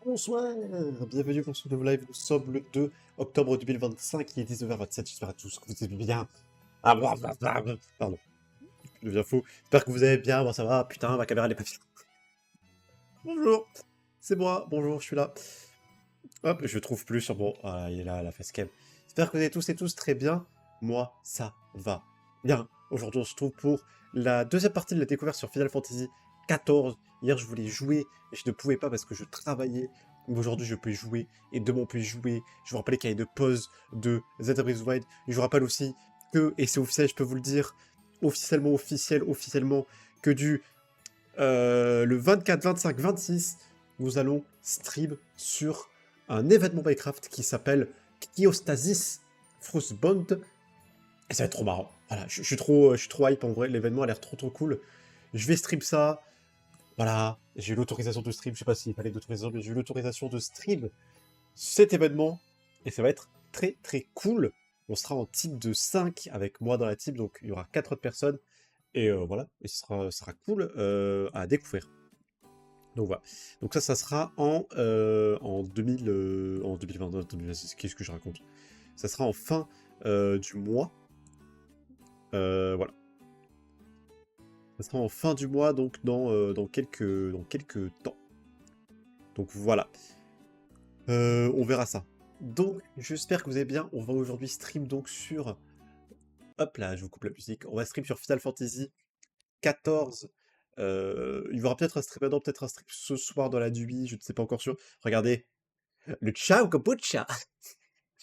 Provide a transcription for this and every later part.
Bonsoir, bienvenue pour ce nouveau live. Nous sommes le 2 octobre 2025, il est 19h27. J'espère à tous que vous allez bien. Pardon, je deviens fou. J'espère que vous allez bien. Moi ça va. Putain, ma caméra elle est pas finie. Bonjour, c'est moi. Bonjour, je suis là. Hop, je trouve plus sur mon. Ah, il est là, la facecam. J'espère que vous allez tous et tous très bien. Moi ça va bien. Aujourd'hui, on se retrouve pour la deuxième partie de la découverte sur Final Fantasy XIV. Hier, je voulais jouer et je ne pouvais pas parce que je travaillais. Aujourd'hui, je peux y jouer et demain, on peut y jouer. Je vous rappelle qu'il y a une pause de Zelda Breath of the Wild. Je vous rappelle aussi que, et c'est officiel, je peux vous le dire, officiellement, que le 24, 25, 26, nous allons stream sur un événement Minecraft qui s'appelle Cryostasis Frostbound. Et ça va être trop marrant. Voilà, je suis trop hype en vrai. L'événement a l'air trop cool. Je vais stream ça. Voilà, j'ai eu l'autorisation de stream. Je sais pas s'il fallait d'autorisation, mais j'ai eu l'autorisation de stream cet événement. Et ça va être très cool. On sera en team de 5 avec moi dans la team. Donc il y aura 4 autres personnes. Et voilà, et ce sera cool à découvrir. Donc voilà. Donc ça sera en 2020. Qu'est-ce que je raconte? Ça sera en fin du mois. Voilà. Ça sera en fin du mois, donc dans quelques temps. Donc voilà. On verra ça. Donc, j'espère que vous allez bien. On va aujourd'hui stream donc sur... Hop là, je vous coupe la musique. On va stream sur Final Fantasy XIV. Il y aura peut-être un stream maintenant, peut-être un stream ce soir dans la nuit, je ne sais pas encore sûr. Regardez, le Ciao Kombucha.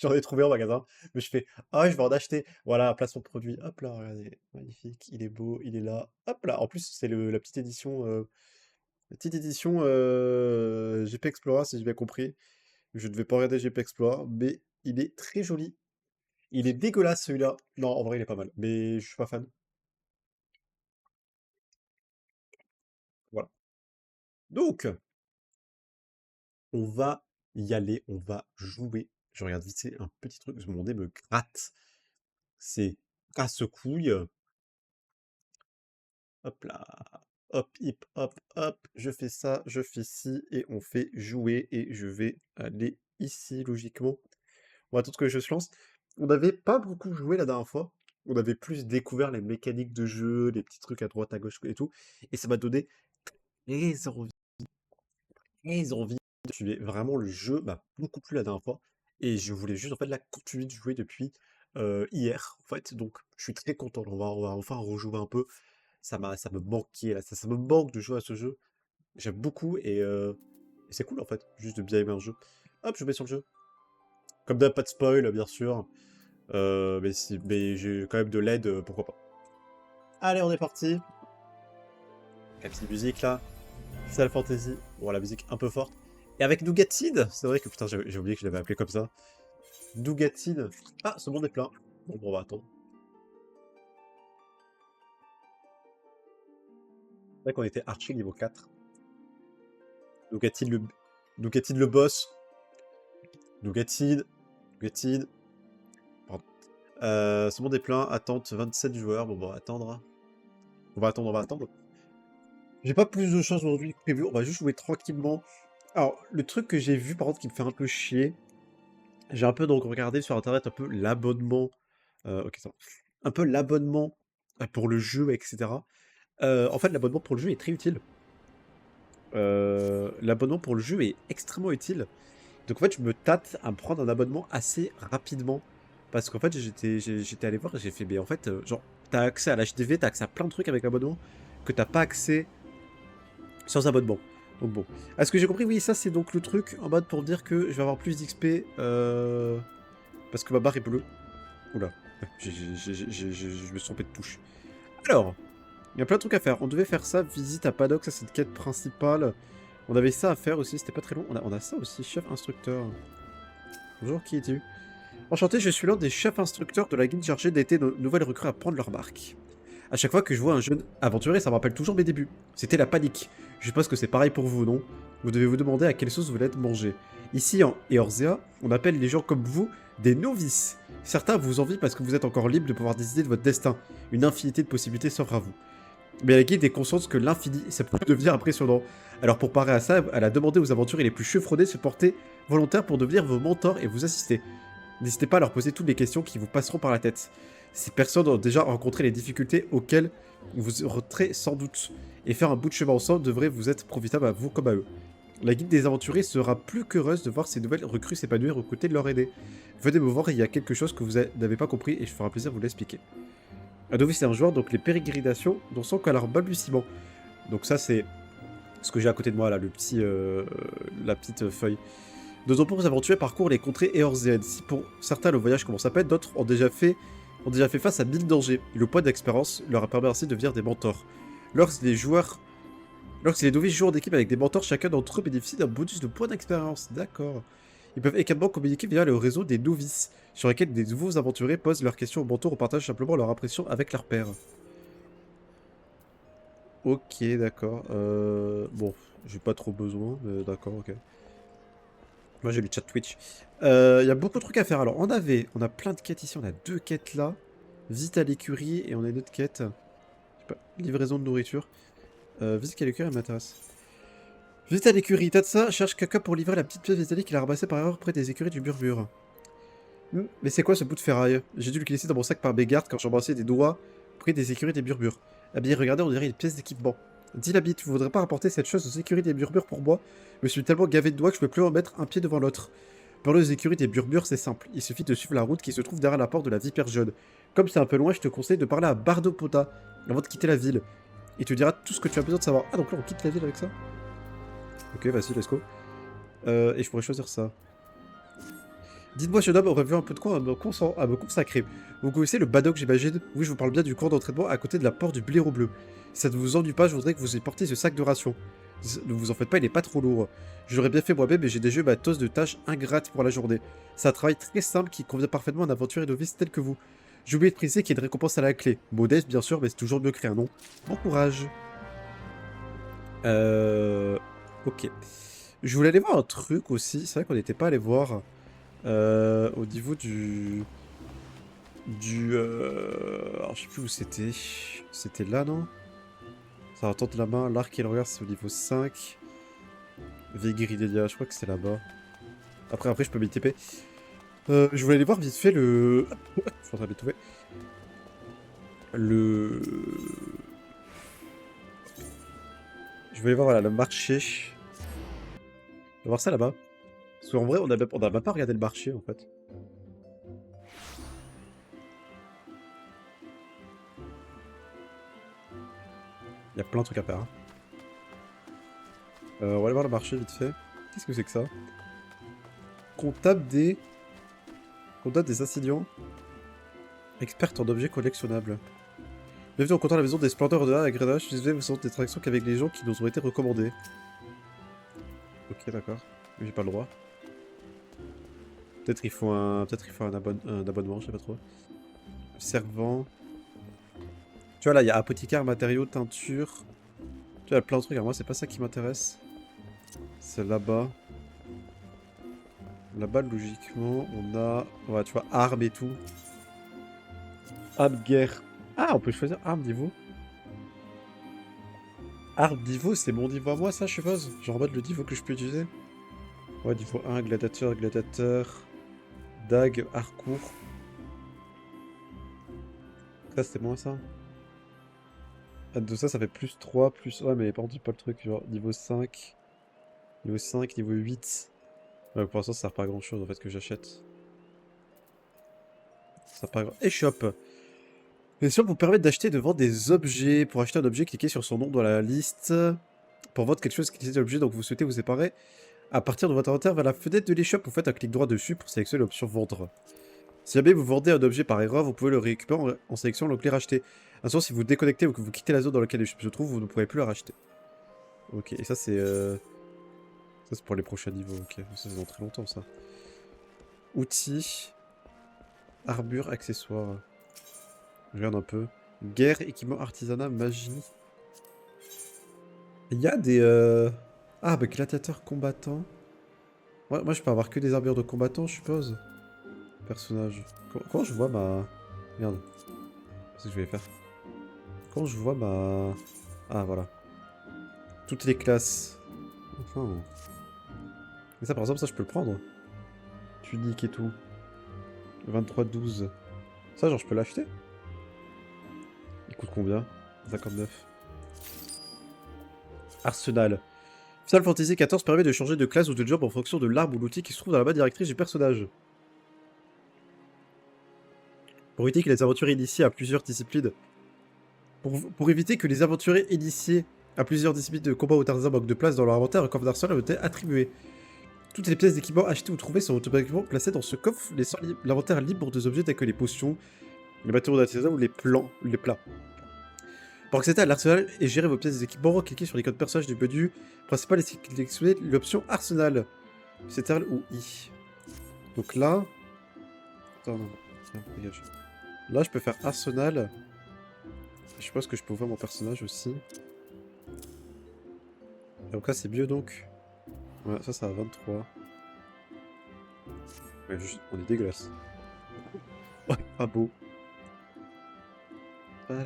J'en ai trouvé en magasin, mais je fais ah je vais en acheter. Voilà, placement de produit. Hop là, regardez, magnifique, il est beau, il est là. Hop là, en plus c'est la petite édition, GP Explorer si j'ai bien compris. Je ne vais pas regarder GP Explorer, mais il est très joli. Il est dégueulasse celui-là. Non, en vrai il est pas mal, mais je suis pas fan. Voilà. Donc, on va y aller, on va jouer. Je regarde vite fait un petit truc, mon nez me gratte. C'est casse-couille. Hop là. Hop, hip, hop, hop. Je fais ça, je fais ci, et on fait jouer. Et je vais aller ici, logiquement. On va attendre que je se lance. On n'avait pas beaucoup joué la dernière fois. On avait plus découvert les mécaniques de jeu, les petits trucs à droite, à gauche et tout. Et ça m'a donné très envie, très envie de suivre. Vraiment, le jeu m'a beaucoup plu la dernière fois. Et je voulais juste en fait la continuer de jouer depuis hier. En fait, donc je suis très content. On va enfin rejouer un peu. Ça me manquait là. Ça me manque de jouer à ce jeu. J'aime beaucoup et c'est cool en fait, juste de bien aimer un jeu. Hop, je mets sur le jeu. Comme d'hab, pas de spoil, bien sûr. Mais j'ai quand même de l'aide, pourquoi pas. Allez, on est parti. La petite musique là. Final Fantasy. Bon, la musique un peu forte. Et avec Nougatine, c'est vrai que putain, j'ai oublié que je l'avais appelé comme ça. Nougatine. Ah, ce monde est plein. Bon, on va attendre. C'est vrai qu'on était archi niveau 4. Nougatine le boss. Nougatine. Nougatine. Pardon. Ce monde est plein. Attente 27 joueurs. Bon, on va attendre. On va attendre. J'ai pas plus de choses aujourd'hui que prévu. On va juste jouer tranquillement. Alors, le truc que j'ai vu, par contre, qui me fait un peu chier, j'ai un peu donc regardé sur internet un peu l'abonnement. Ok, ça va. Un peu l'abonnement pour le jeu, etc. En fait, l'abonnement pour le jeu est très utile. L'abonnement pour le jeu est extrêmement utile. Donc en fait, je me tâte à me prendre un abonnement assez rapidement. Parce qu'en fait, j'étais allé voir et j'ai fait, mais en fait, genre, t'as accès à l'HDV, t'as accès à plein de trucs avec l'abonnement que t'as pas accès sans abonnement. Donc bon. À ce que j'ai compris, oui, ça c'est donc le truc en mode pour dire que je vais avoir plus d'XP parce que ma barre est bleue. Oula, je me suis trompé de touche. Alors, il y a plein de trucs à faire. On devait faire ça, visite à Paddock, ça c'est une quête principale. On avait ça à faire aussi, c'était pas très long. On a ça aussi, chef instructeur. Bonjour, qui es-tu? Enchanté, je suis l'un des chefs instructeurs de la guilde chargée d'aider nos nouvelles recrues à prendre leur marque. À chaque fois que je vois un jeune aventurier, ça me rappelle toujours mes débuts. C'était la panique. Je suppose que c'est pareil pour vous, non? Vous devez vous demander à quelle sauce vous voulez être mangé. Ici, en Eorzea, on appelle les gens comme vous des novices. Certains vous envient parce que vous êtes encore libre de pouvoir décider de votre destin. Une infinité de possibilités s'offre à vous. Mais la guilde est consciente que l'infini, ça peut devenir impressionnant. Alors pour parer à ça, elle a demandé aux aventuriers les plus chevronés de se porter volontaires pour devenir vos mentors et vous assister. N'hésitez pas à leur poser toutes les questions qui vous passeront par la tête. Ces personnes ont déjà rencontré les difficultés auxquelles vous heurterez sans doute. Et faire un bout de chemin ensemble devrait vous être profitable à vous comme à eux. La guilde des aventuriers sera plus qu'heureuse de voir ces nouvelles recrues s'épanouir aux côtés de leur aider. Venez me voir, il y a quelque chose que vous n'avez pas compris et je ferai plaisir de vous l'expliquer. Un novice c'est un joueur, donc les pérégrinations n'en sont qu'à leur balbutiement. Donc ça c'est ce que j'ai à côté de moi là, la petite feuille. De nombreux aventuriers parcourent les contrées éorzéennes. Si pour certains le voyage commence à peine, d'autres ont déjà fait face à 1000 dangers. Et le poids d'expérience leur a permis ainsi de devenir des mentors. Lorsque les novices jouent en équipe avec des mentors, chacun d'entre eux bénéficie d'un bonus de points d'expérience. D'accord. Ils peuvent également communiquer via le réseau des novices, sur lesquels des nouveaux aventuriers posent leurs questions aux mentors ou partagent simplement leur impression avec leur père. Ok, d'accord. Bon, j'ai pas trop besoin, mais d'accord, ok. Moi j'ai le chat Twitch. Il y a beaucoup de trucs à faire. Alors on a plein de quêtes ici, on a 2 quêtes là. Visite à l'écurie et on a une autre quête. Je sais pas, livraison de nourriture. Visite à l'écurie, elle m'intéresse. Visite à l'écurie, Tatsa cherche quelqu'un pour livrer la petite pièce métallique qu'il a ramassée par erreur près des écuries du murmure. Mais c'est quoi ce bout de ferraille? J'ai dû le glisser dans mon sac par mégarde quand j'embrassais des doigts près des écuries des murmures. Ah bien regardez, on dirait une pièce d'équipement. Dis la bite, vous voudrez pas rapporter cette chose aux écuries des murmures pour moi? Je me suis tellement gavé de doigts que je peux plus en mettre un pied devant l'autre. Parler aux écuries des murmures, c'est simple. Il suffit de suivre la route qui se trouve derrière la porte de la Vipère Jaune. Comme c'est un peu loin, je te conseille de parler à Bardopota avant de quitter la ville. Il te dira tout ce que tu as besoin de savoir. Ah, donc là, on quitte la ville avec ça? Ok, vas-y, let's go. Et je pourrais choisir ça. Dites-moi, jeune homme, aurait vu un peu de quoi à me consacrer. Vous connaissez le Badok, j'imagine? Oui, je vous parle bien du cours d'entraînement à côté de la porte du blaireau bleu. Si ça ne vous ennuie pas, je voudrais que vous y portiez ce sac de rations. Ne vous en faites pas, il est pas trop lourd. Je l'aurais bien fait moi-même, mais j'ai déjà eu ma dose de tâches ingrates pour la journée. C'est un travail très simple qui convient parfaitement à un aventurier novice tel que vous. J'ai oublié de préciser qu'il y a une récompense à la clé. Modeste, bien sûr, mais c'est toujours mieux créer un nom. Bon courage. Ok. Je voulais aller voir un truc aussi. C'est vrai qu'on n'était pas allé voir. Au niveau alors je sais plus où c'était. C'était là, non? Ça va tenter la main. L'arc et le regard, c'est au niveau 5. Vigridelia, je crois que c'est là-bas. Après, je peux m'y TP. Je voulais aller voir vite fait le... je suis en train de les trouver. Le... Je voulais voir, voilà, le marché. Je vais voir ça là-bas. Parce qu'en vrai, on a même pas regardé le marché, en fait. Il y a plein de trucs à faire. Hein. On va aller voir le marché vite fait. Qu'est-ce que c'est que ça? Comptable des... Comptable des incidents. Experte en objets collectionnables. Bienvenue en comptant la maison des splendeurs de l'agrénage. Utilisez vos centres d'attraction qu'avec les gens qui nous ont été recommandés. Ok, d'accord. J'ai pas le droit. Peut-être il faut un abonnement, je sais pas trop. Servant. Tu vois là, il y a apothicaire, matériaux, teinture. Tu vois, il y a plein de trucs. Alors moi, c'est pas ça qui m'intéresse. C'est là-bas. Là-bas, logiquement, on a... Ouais, tu vois, armes et tout. Arme guerre. Ah, on peut choisir arme niveau. Arme niveau, c'est mon niveau à moi, ça, je suppose. Genre en mode le niveau que je peux utiliser. Ouais, niveau 1, gladiateur, gladiateur. Dague, harcourt. Ça, c'était moins ça. Ah, de ça, ça fait plus 3, plus... Ouais, mais par contre, j'ai pas le truc. Genre niveau 5. Niveau 5, niveau 8. Ouais, pour l'instant, ça sert pas à grand chose en fait que j'achète. Ça sert pas à grand... Échoppe. Les shops vous permettent d'acheter et de vendre des objets. Pour acheter un objet, cliquez sur son nom dans la liste. Pour vendre quelque chose, cliquez sur l'objet dont vous souhaitez vous séparer. À partir de votre inventaire vers la fenêtre de l'échoppe, vous faites un clic droit dessus pour sélectionner l'option vendre. Si jamais vous vendez un objet par erreur, vous pouvez le récupérer en sélectionnant l'onglet racheter. Attention, si vous déconnectez ou que vous quittez la zone dans laquelle l'échoppe se trouve, vous ne pourrez plus la racheter. Ok, et ça c'est... Ça c'est pour les prochains niveaux, ok. Ça c'est dans très longtemps ça. Outils. Armure, accessoires. Je regarde un peu. Guerre, équipement, artisanat, magie. Il y a des... Ah, bah gladiateur combattant. Ouais, moi je peux avoir que des armures de combattant, je suppose. Personnage. Comment je vois ma... Merde. Qu'est-ce que je vais faire? Quand je vois ma... Ah, voilà. Toutes les classes. Enfin... Mais ça, par exemple, ça, je peux le prendre. Tunique et tout. 23-12. Ça, genre, je peux l'acheter? Il coûte combien? 59. Arsenal. Final Fantasy XIV permet de changer de classe ou de job en fonction de l'arme ou l'outil qui se trouve dans la barre directrice du personnage. Pour éviter que les aventuriers initiés à plusieurs disciplines... Pour éviter que les aventuriers initiés à plusieurs disciplines de combat ou d'artisan manquent de place dans leur inventaire, un coffre d'arsenal a été attribué. Toutes les pièces d'équipement achetées ou trouvées sont automatiquement placées dans ce coffre, laissant l'inventaire libre pour des objets tels que les potions, les matériaux d'artisanat ou les plats. Pour accéder à l'arsenal et gérer vos pièces d'équipement, cliquez sur l'icône personnage du menu principal et sélectionnez l'option arsenal. CTRL ou I. Donc là... Attends, non, dégage. Là, je peux faire arsenal. Je pense que je peux ouvrir mon personnage aussi. Et donc là, c'est mieux donc. Ouais, ça va 23. Ouais, on est dégueulasse. Ouais, pas beau. Ah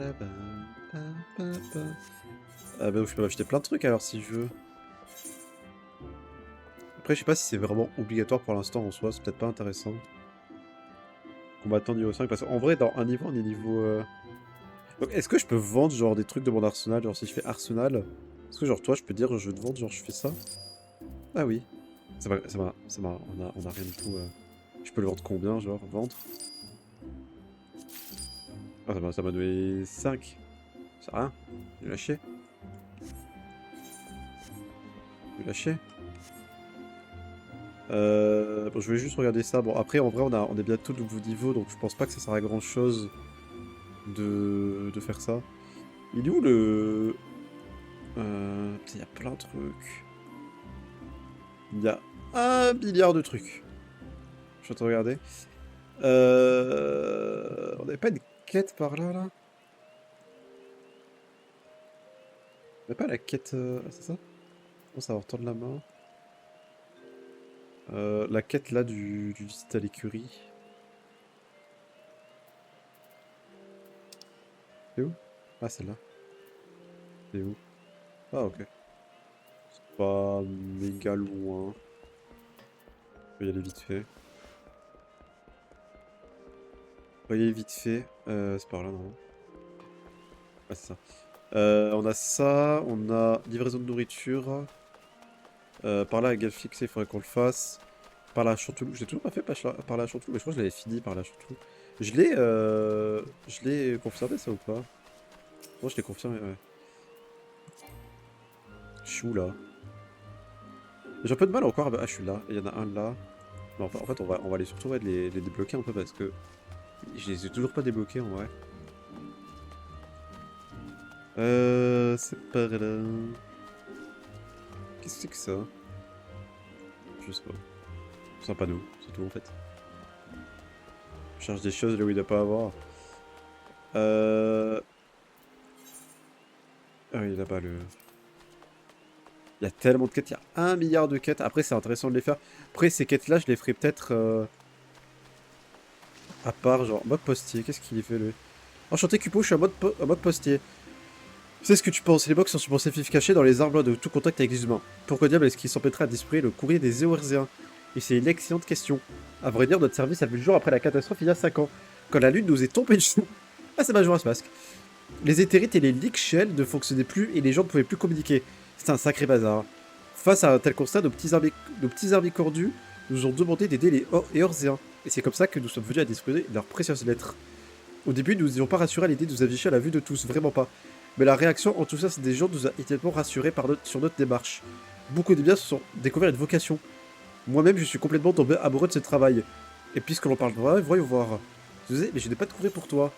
bah je peux acheter plein de trucs alors si je veux. Après je sais pas si c'est vraiment obligatoire pour l'instant en soi, c'est peut-être pas intéressant. Combattant niveau 5, parce qu'en vrai dans un niveau on est niveau... Donc est-ce que je peux vendre genre des trucs de mon arsenal, genre si je fais arsenal, est-ce que genre toi je peux dire je veux te vendre, genre je fais ça? Ah oui. Ça va, on a rien du tout. Je peux le vendre combien, genre, vendre? Ah ça m'a donné 5. C'est rien, j'ai lâché. J'ai lâché. Bon, je vais juste regarder ça. Bon, après, en vrai, on est bientôt au nouveau niveau, donc je pense pas que ça sert à grand chose de faire ça. Il est où le... il y a plein de trucs. Il y a 1 milliard de trucs. Je suis en train de regarder. On n'avait pas une quête par là, là? On n'avait pas la quête... Ah, c'est ça? Bon, ça va retourner la main. La quête là du site à l'écurie. C'est où? Ah, celle-là. C'est où? Ah, ok. C'est pas méga loin. Je vais y aller vite fait. On va y aller vite fait. C'est par là, non? Ah, c'est ça. On a ça, on a livraison de nourriture. Par là, à Galfix, il faudrait qu'on le fasse. Par là, à Chanteloup. J'ai toujours pas fait par là, à Chanteloup, mais je crois que je l'avais fini par là, à Chanteloup. Je l'ai confirmé, ça ou pas? Moi, je l'ai confirmé, ouais. Je suis où, là? J'ai un peu de mal encore. Ah, je suis là. Il y en a un là. Mais en fait, on va aller surtout les débloquer un peu parce que je les ai toujours pas débloqués en vrai. C'est par là. Qu'est-ce que c'est que ça? Je sais pas. C'est un panneau, c'est tout en fait. Je cherche des choses là où il doit pas avoir. Ah oui, là-bas le... Il y a tellement de quêtes, il y a 1 milliard de quêtes. Après, c'est intéressant de les faire. Après, ces quêtes-là, je les ferai peut-être... à part, genre, mode postier. Qu'est-ce qu'il fait, lui? Enchanté, Cupo, je suis en mode postier. C'est ce que tu penses, les box sont supposés vivre cachés dans les arbres de tout contact avec les humains. Pourquoi diable est-ce qu'ils s'empêcheraient à distribuer le courrier des Éorziens? Et c'est une excellente question. À vrai dire, notre service a vu le jour après la catastrophe il y a 5 ans, quand la lune nous est tombée dessus. Ah, c'est Majora's Mask. Les éthérites et les Leak Shells ne fonctionnaient plus et les gens ne pouvaient plus communiquer. C'est un sacré bazar. Face à un tel constat, nos petits arbicordus nous ont demandé d'aider les Éorziens. Et c'est comme ça que nous sommes venus à distribuer leurs précieuses lettres. Au début, nous n'étions pas rassurés à l'idée de nous afficher à la vue de tous, vraiment pas. Mais la réaction en tout ça, c'est des gens nous a immédiatement rassurés sur notre démarche. Beaucoup de biens se sont découverts une vocation. Moi-même, je suis complètement tombé amoureux de ce travail. Et puisque l'on parle de travail, voyons voir. Je disais, mais je n'ai pas de courrier pour toi.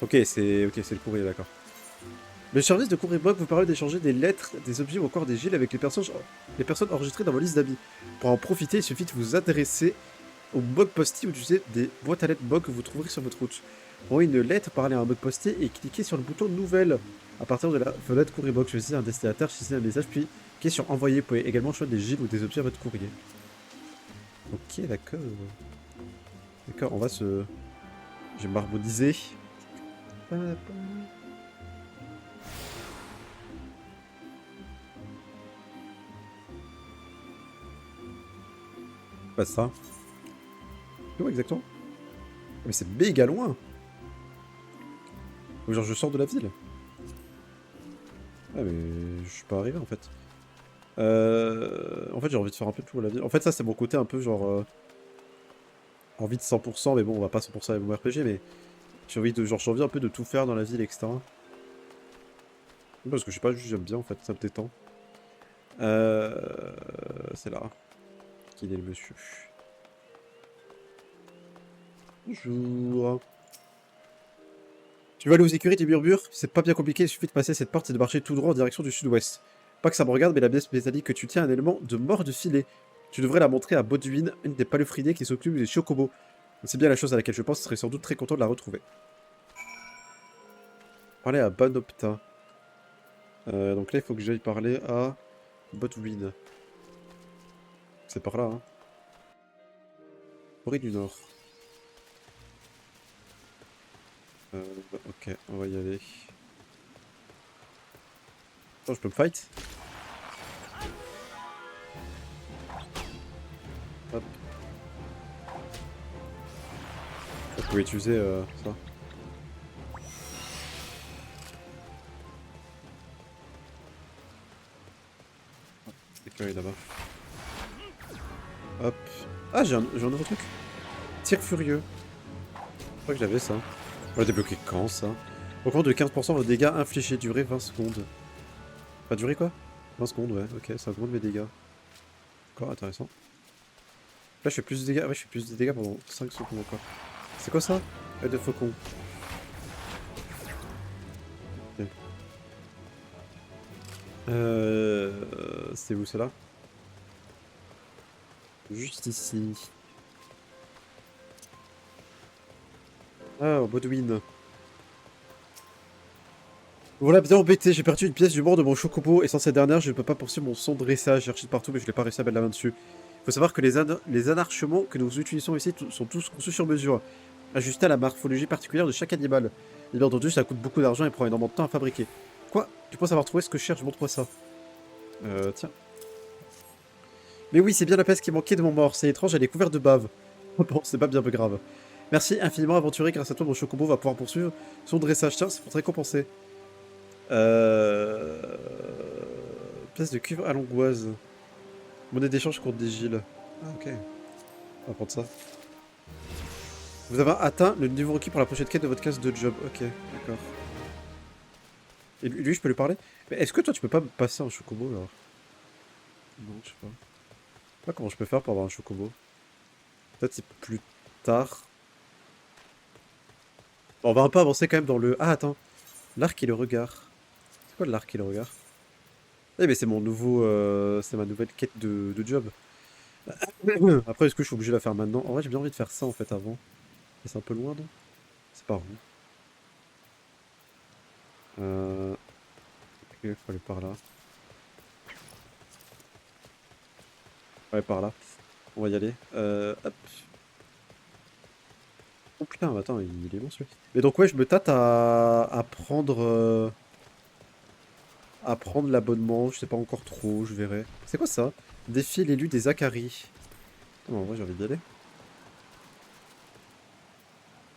Ok, c'est le courrier, d'accord. Le service de courrier bloc vous permet d'échanger des lettres, des objets ou encore des giles avec les personnes enregistrées dans vos listes d'amis. Pour en profiter, il suffit de vous adresser au bug postier ou d'utiliser des boîtes à lettres bug que vous trouverez sur votre route. Envoyez une lettre, parlez à un bug postier et cliquez sur le bouton nouvelle. À partir de la fenêtre courrier box, choisissez un destinataire, choisissez un message, puis cliquez sur envoyer. Vous pouvez également choisir des giles ou des objets à votre courrier. Ok, d'accord. D'accord, on va se... Je vais m'harmoniser. Bah ça. C'est où exactement? Mais c'est méga loin. Genre je sors de la ville. Ah mais je suis pas arrivé en fait. En fait j'ai envie de faire un peu tout la ville. En fait ça c'est mon côté un peu genre... envie de 100%, mais bon on va pas 100% avec mon RPG, mais... J'ai envie de... Genre j'ai envie un peu de tout faire dans la ville, etc. Parce que je sais pas, juste j'aime bien en fait, ça me détend. C'est là. Qu'il est le monsieur. Bonjour. Tu veux aller aux écuries des murmures? C'est pas bien compliqué, il suffit de passer cette porte et de marcher tout droit en direction du sud-ouest. Pas que ça me regarde, mais la pièce métallique que tu tiens est un élément de mort de filet. Tu devrais la montrer à Bodwin, une des palefriniers qui s'occupe des chocobos. C'est bien la chose à laquelle je pense, je serais sans doute très content de la retrouver. Parler à Banopta. Donc là, il faut que j'aille parler à Bodwin. C'est par là, hein. Forêt du Nord. Ok, on va y aller. Attends, je peux me fight? Hop. Je pouvais utiliser ça. Écurie là-bas. Hop. Ah, j'ai un nouveau truc. Tir furieux. Je crois que j'avais ça. On l'a débloqué quand ça? Augmente de 15% vos dégâts infligés, durée 20 secondes. Pas durée quoi? 20 secondes, ouais, ok, ça augmente mes dégâts. D'accord, intéressant. Là je fais plus de dégâts, ouais, je fais plus de dégâts pendant 5 secondes encore. C'est quoi ça? Œil de faucon. Ok. C'est où c'est là? Juste ici. Ah, Bodwin. Voilà, bien embêté, j'ai perdu une pièce du mort de mon chocobo, et sans cette dernière, je ne peux pas poursuivre mon son de dressage. J'ai cherché partout, mais je n'ai pas réussi à mettre la main dessus. Faut savoir que les anarchements que nous utilisons ici sont tous conçus sur mesure, ajustés à la morphologie particulière de chaque animal. Et bien entendu, ça coûte beaucoup d'argent et prend énormément de temps à fabriquer. Quoi? Tu penses avoir trouvé ce que je cherche? Montre-moi ça. Tiens. Mais oui, c'est bien la pièce qui manquait de mon mort. C'est étrange, elle est couverte de bave. Bon, c'est pas bien peu grave. Merci infiniment, aventurier. Grâce à toi, mon chocobo va pouvoir poursuivre son dressage. Tiens, c'est pour te récompenser. Euh... Pièce de cuivre à l'angoisse. Monnaie d'échange contre des giles. Ah, ok. On va prendre ça. Vous avez atteint le niveau requis pour la prochaine quête de votre classe de job. Ok, d'accord. Et lui, je peux lui parler? Mais est-ce que toi, tu peux pas me passer un chocobo, alors? Non, je sais pas. Je sais pas comment je peux faire pour avoir un chocobo. Peut-être c'est plus tard. Bon, on va un peu avancer quand même dans le... Ah, attends. L'arc et le regard. C'est quoi l'arc et le regard? Eh, mais c'est mon nouveau... C'est ma nouvelle quête de job. Après, est-ce que je suis obligé de la faire maintenant? En vrai, j'ai bien envie de faire ça, en fait, avant. Mais c'est un peu loin, non? C'est par où? Ok, faut aller par là. Ouais, par là. On va y aller. Hop. Oh putain, attends, il est bon celui-là. Mais donc ouais, je me tâte à prendre l'abonnement. Je sais pas encore trop, je verrai. C'est quoi ça? Défi l'élu des Akari. En vrai, j'ai envie d'y aller.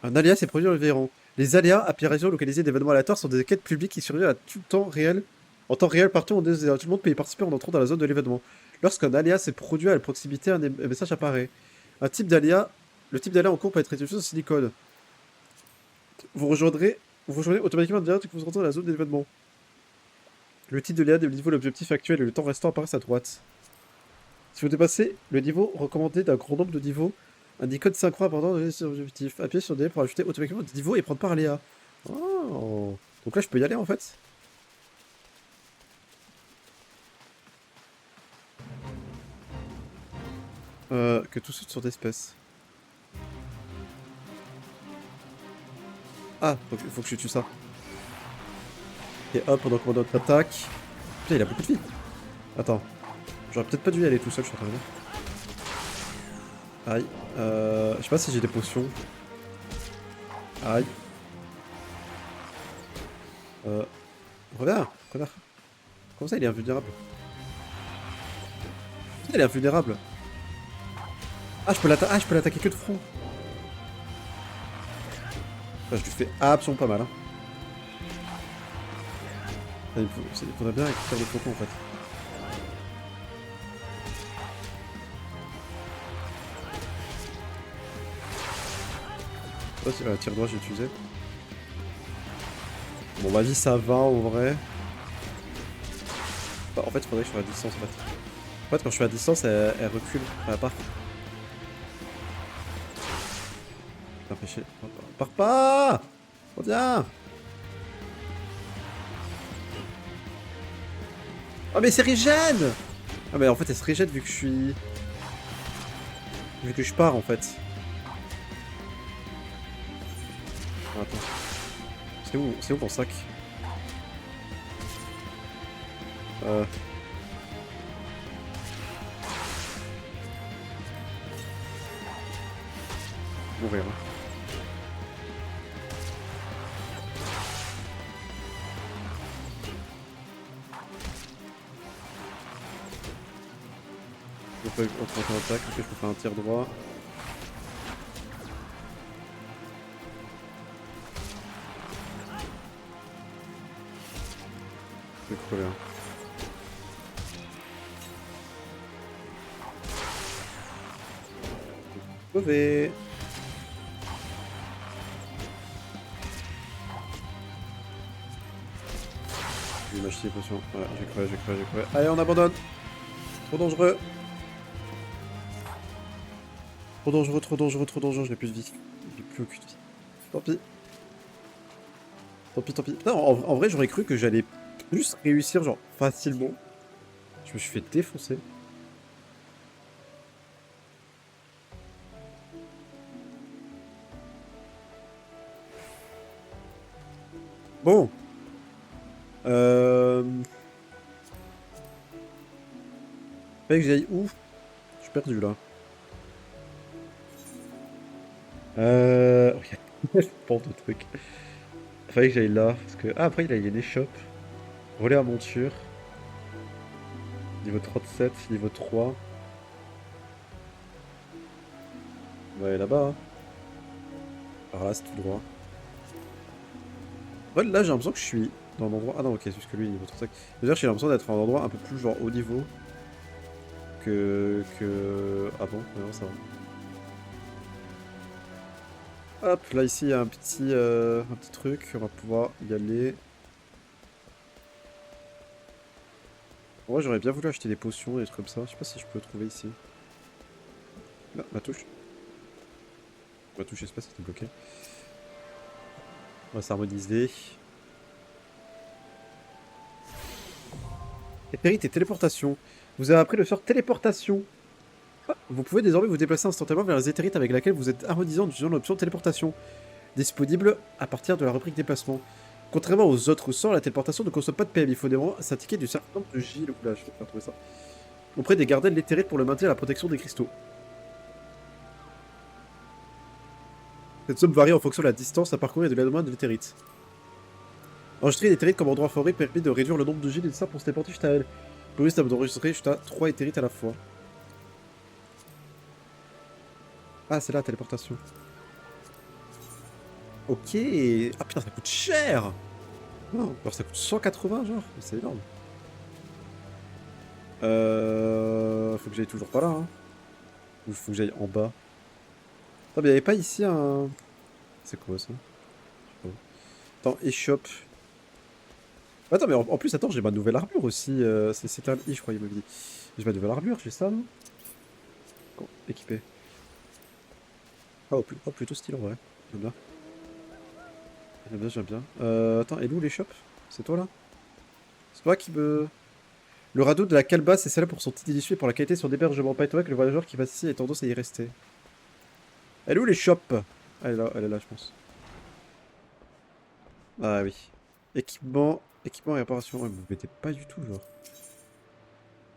Un alias est produit dans le Véran. Les aléas, apparitions localisées d'événements aléatoires sont des quêtes publiques qui surviennent à tout temps réel. En temps réel, partout en désert. Tout le monde peut y participer en entrant dans la zone de l'événement. Lorsqu'un alias est produit à la proximité, un message apparaît. Un type d'aléa. Le type d'aléa en cours peut être réutilisé en silicone. Vous rejoindrez, vous rejoignez automatiquement direct que vous rentrez dans la zone de l'événement. Le type de l'aléa, le niveau, l'objectif actuel et le temps restant apparaissent à droite. Si vous dépassez le niveau recommandé d'un grand nombre de niveaux, un icône synchro important de l'objectif. Appuyez sur D pour ajouter automatiquement des niveaux et prendre part à l'EA. Oh. Donc là, je peux y aller en fait. Que tout saute sur d'espèces. Ah, donc il faut que je tue ça. Et hop, pendant qu'on notre attaque. Putain, il a beaucoup de vie. Attends. J'aurais peut-être pas dû y aller tout seul, je suis en train de dire. Aïe. Je sais pas si j'ai des potions. Aïe. Reviens, reviens. Comment ça, il est invulnérable? Il est invulnérable. Ah, je peux l'attaquer que de front. Ah, je lui fais absolument pas mal. Hein. Ah, il faudrait bien récupérer le faucon en fait. Je sais pas si tir droit j'ai utilisé. Bon, ma vie ça va en vrai. Bah, en fait, il faudrait que je sois à distance en fait. En fait, quand je suis à distance, elle recule. Enfin, elle part. Putain, fais chier. Pars pas! Reviens! Oh, mais c'est régène! Ah, mais en fait, elle se régène vu que je suis. Vu que je pars en fait. Ah, attends. C'est où mon sac? Euh. Mourir. Hein. Je peux augmenter l'attaque, ok, je peux faire un tir droit. Je vais crever. Hein. Crever. Je vais m'acheter des potions. Ouais, j'ai crevé. Allez, on abandonne. Trop dangereux. Trop dangereux, je n'ai plus de vie. J'ai plus aucune vie. Tant pis. Tant pis. Putain, en vrai, j'aurais cru que j'allais plus réussir, genre, facilement. Je me suis fait défoncer. Bon. Fallait que j'aille où? Je suis perdu, là. Oh, il y a tellement de trucs. Fallait que j'aille là, parce que... Ah, après, il y a une échoppe. Relais à monture. Niveau 37, niveau 3. Ouais, là-bas. Hein. Par là, c'est tout droit. En fait, là, j'ai l'impression que je suis dans un endroit... Ah non, ok, c'est juste que lui, il est niveau 35. C'est-à-dire que j'ai l'impression d'être dans un endroit un peu plus, genre, haut niveau. Ah bon, non, ça va. Hop, là, ici, il y a un petit truc. On va pouvoir y aller. En vrai, j'aurais bien voulu acheter des potions et des trucs comme ça. Je sais pas si je peux trouver ici. Là, ma touche. Ma touche espace était bloquée. On va s'harmoniser. Épérite et téléportation. Vous avez appris le sort téléportation. Ah, vous pouvez désormais vous déplacer instantanément vers les éthérites avec laquelle vous êtes harmonisé en utilisant l'option téléportation. Disponible à partir de la rubrique déplacement. Contrairement aux autres sorts, la téléportation ne consomme pas de PM. Il faut néanmoins s'indiquer du certain nombre de J. Là, je vais faire trouver ça. Auprès des gardiens de l'éthérite pour le maintien et la protection des cristaux. Cette somme varie en fonction de la distance à parcourir et de l'éloignement de l'éthérite. Enregistrer l'éthérite comme endroit favori permet de réduire le nombre de J nécessaires pour se téléporter jusqu'à elle. Pour risque d'enregistrer jusqu'à 3 éthérites à la fois. Ah, c'est là la téléportation. Ok. Ah putain, ça coûte cher. Non, alors ça coûte 180 genre. C'est énorme. Faut que j'aille toujours pas là. Hein. Ou faut que j'aille en bas. Attends, mais y'avait pas ici un... C'est quoi ça? Je sais pas. Attends, échoppe. Attends, mais en plus, attends, j'ai ma nouvelle armure aussi. C'était un I, je crois, il m'avait dit. J'ai ma nouvelle armure, j'ai ça, non? Équipé. Ah, plutôt style en vrai. J'aime bien. J'aime bien. Attends, et où l'échoppe? C'est toi là? C'est toi qui me... Le radeau de la calebasse est célèbre pour son petit délicieux et pour la qualité de son hébergement. Pas étonnant que le voyageur qui passe ici ait tendance à y rester. Elle est où l'échoppe? Elle est là, je pense. Ah oui. Équipement et réparation. Ouais, vous mettez pas du tout, genre.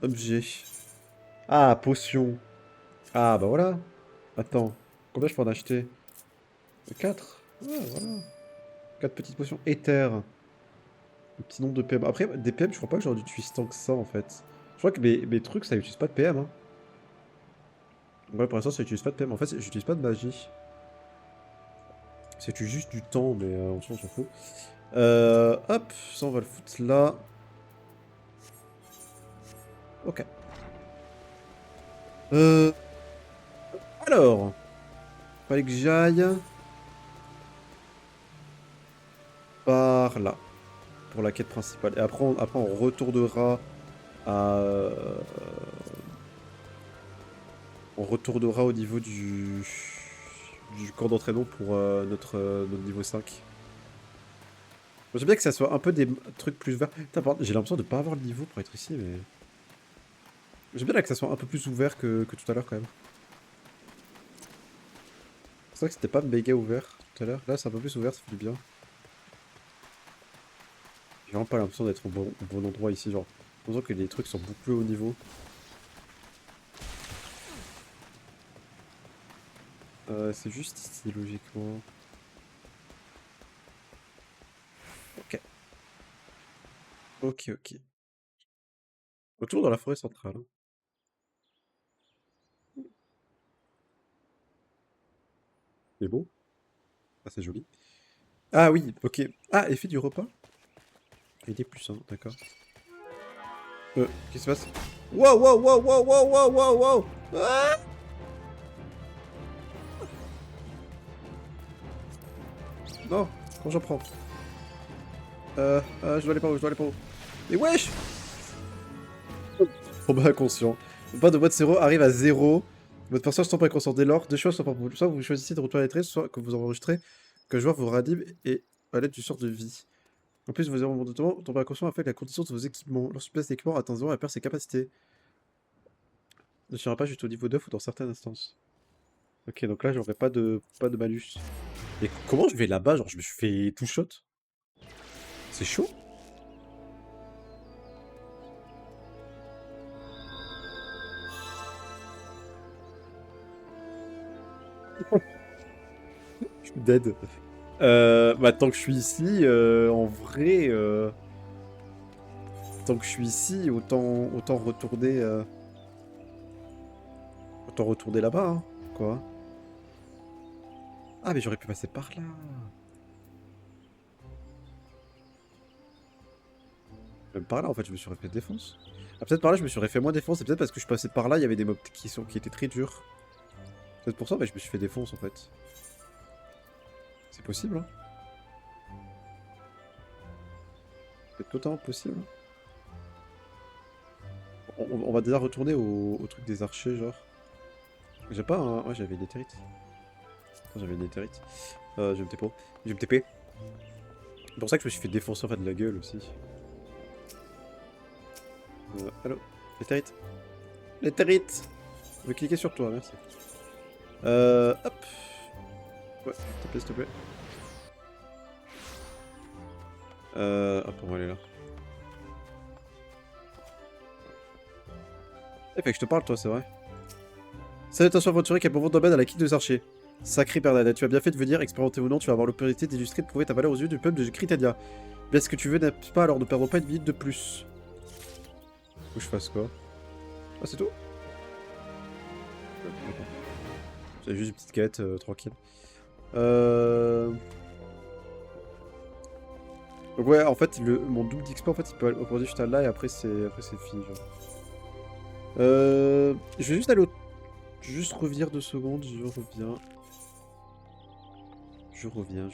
Objet. Ah, potion. Ah, bah voilà. Attends. Combien je peux en acheter? 4. Ouais, voilà. 4 petites potions. Éther. Un petit nombre de PM. Après, des PM, je crois pas que j'en utilise tant que ça, en fait. Je crois que mes trucs, ça utilise pas de PM, hein. Ouais, pour l'instant, ça utilise pas de PM. En fait, j'utilise pas de magie. C'est juste du temps, mais on s'en fout. Hop, ça on va le foutre là. Ok. Euh, alors, fallait que j'aille par là, pour la quête principale. Et après on retournera à... on retournera au niveau du camp d'entraînement pour notre niveau 5. J'aime bien que ça soit un peu des trucs plus ouverts. Putain, par contre, j'ai l'impression de pas avoir le niveau pour être ici, mais... J'aime bien là que ça soit un peu plus ouvert que tout à l'heure, quand même. C'est vrai que c'était pas méga ouvert tout à l'heure. Là, c'est un peu plus ouvert, ça fait du bien. J'ai vraiment pas l'impression d'être au bon endroit ici, genre. J'ai l'impression que les trucs sont beaucoup plus haut niveau. C'est juste ici, logiquement. Ok. Ok, ok. Retour dans la forêt centrale. C'est beau. Ah, c'est joli. Ah oui, ok. Ah, effet du repas? Aider plus 1, d'accord. Qu'est-ce qui se passe? Wow, wow, wow, wow, wow, wow, wow, wow! Ah, non, quand j'en prends. Je dois aller par où, je dois aller par où? Et wesh! Combat inconscient. Le pas de mode 0 arrive à 0. Votre personnage tombe inconscient. Dès lors, deux choix sont pour vous. Soit vous choisissez de retourner à l'étreinte, soit que vous enregistrez que le joueur vous ranime et à l'aide du sort de vie. En plus, vos erreurs de temps, tomber inconscient affecte la condition de vos équipements. Lorsque pièce d'équipement atteint 0, elle perd ses capacités. Ne sera pas juste au niveau 9 ou dans certaines instances. Ok, donc là, j'aurais pas de malus. Et comment je vais là-bas? Genre, je me suis fait tout shot? C'est chaud? Je suis dead. Tant que je suis ici, en vrai, tant que je suis ici, autant retourner là-bas, hein. Quoi? Ah, mais j'aurais pu passer par là. Même par là, en fait, je me suis refait défonce. Ah, peut-être par là, je me suis refait moins défonce, et peut-être parce que je passais par là, il y avait des mobs qui étaient très durs. Peut-être pour ça, mais je me suis fait défonce, en fait. C'est possible, hein. C'est totalement possible, hein. On va déjà retourner au truc des archers, genre. J'ai pas un... Ouais, j'avais une éthérite. Attends, j'avais une éthérite. Je vais me TP. Je vais me TP. C'est pour ça que je me suis fait défoncer, en fait, de la gueule, aussi. Allô? L'éthérite? L'éthérite! Je vais cliquer sur toi, merci. Hop. Ouais, s'il te plaît, s'il te plaît. Hop, on va aller là. Eh, fait que je te parle, toi, c'est vrai. Salutations aventurier qui a pour votre domaine à la quête des archers. Sacré Bernadette, tu as bien fait de venir, expérimenter ou non, tu vas avoir l'opportunité d'illustrer et de prouver ta valeur aux yeux du peuple de Critania. Bien ce que tu veux, n'est-ce pas, alors ne perdons pas une minute de plus. Faut que je fasse quoi? Ah, c'est tout? D'accord. C'est juste une petite quête, tranquille. Donc ouais, en fait, mon double d'XP, en fait, il peut aller augmenter juste à là, et après c'est fini, genre. Je vais juste aller au... Juste revenir 2 secondes, je reviens. Je reviens.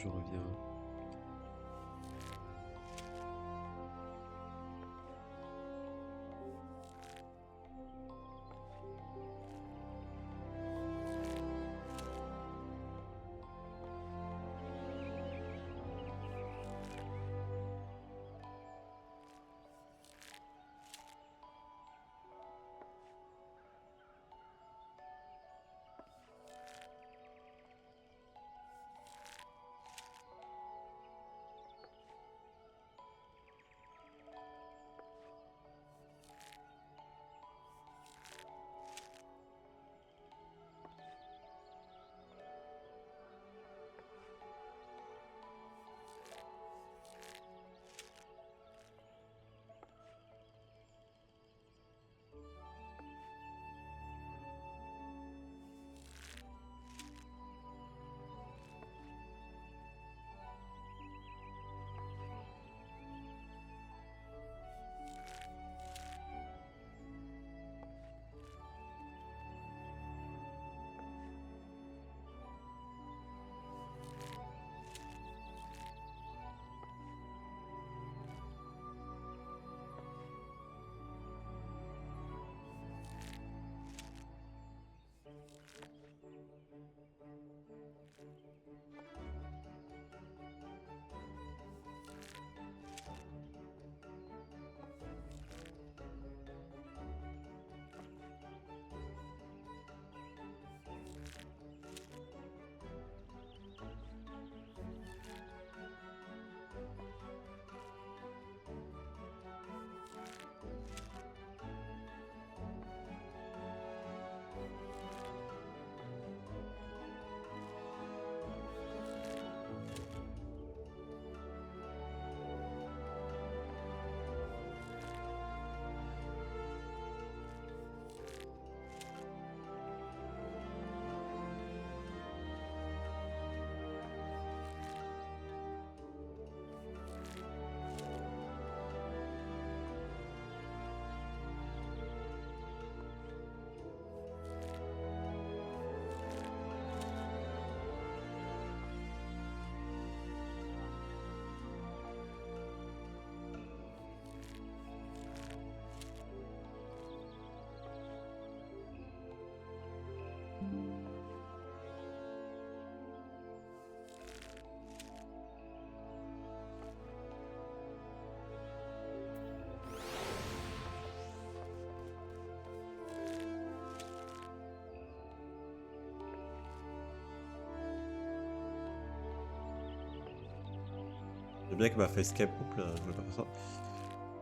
bien que ma facecam... Oups là, je voulais pas faire ça.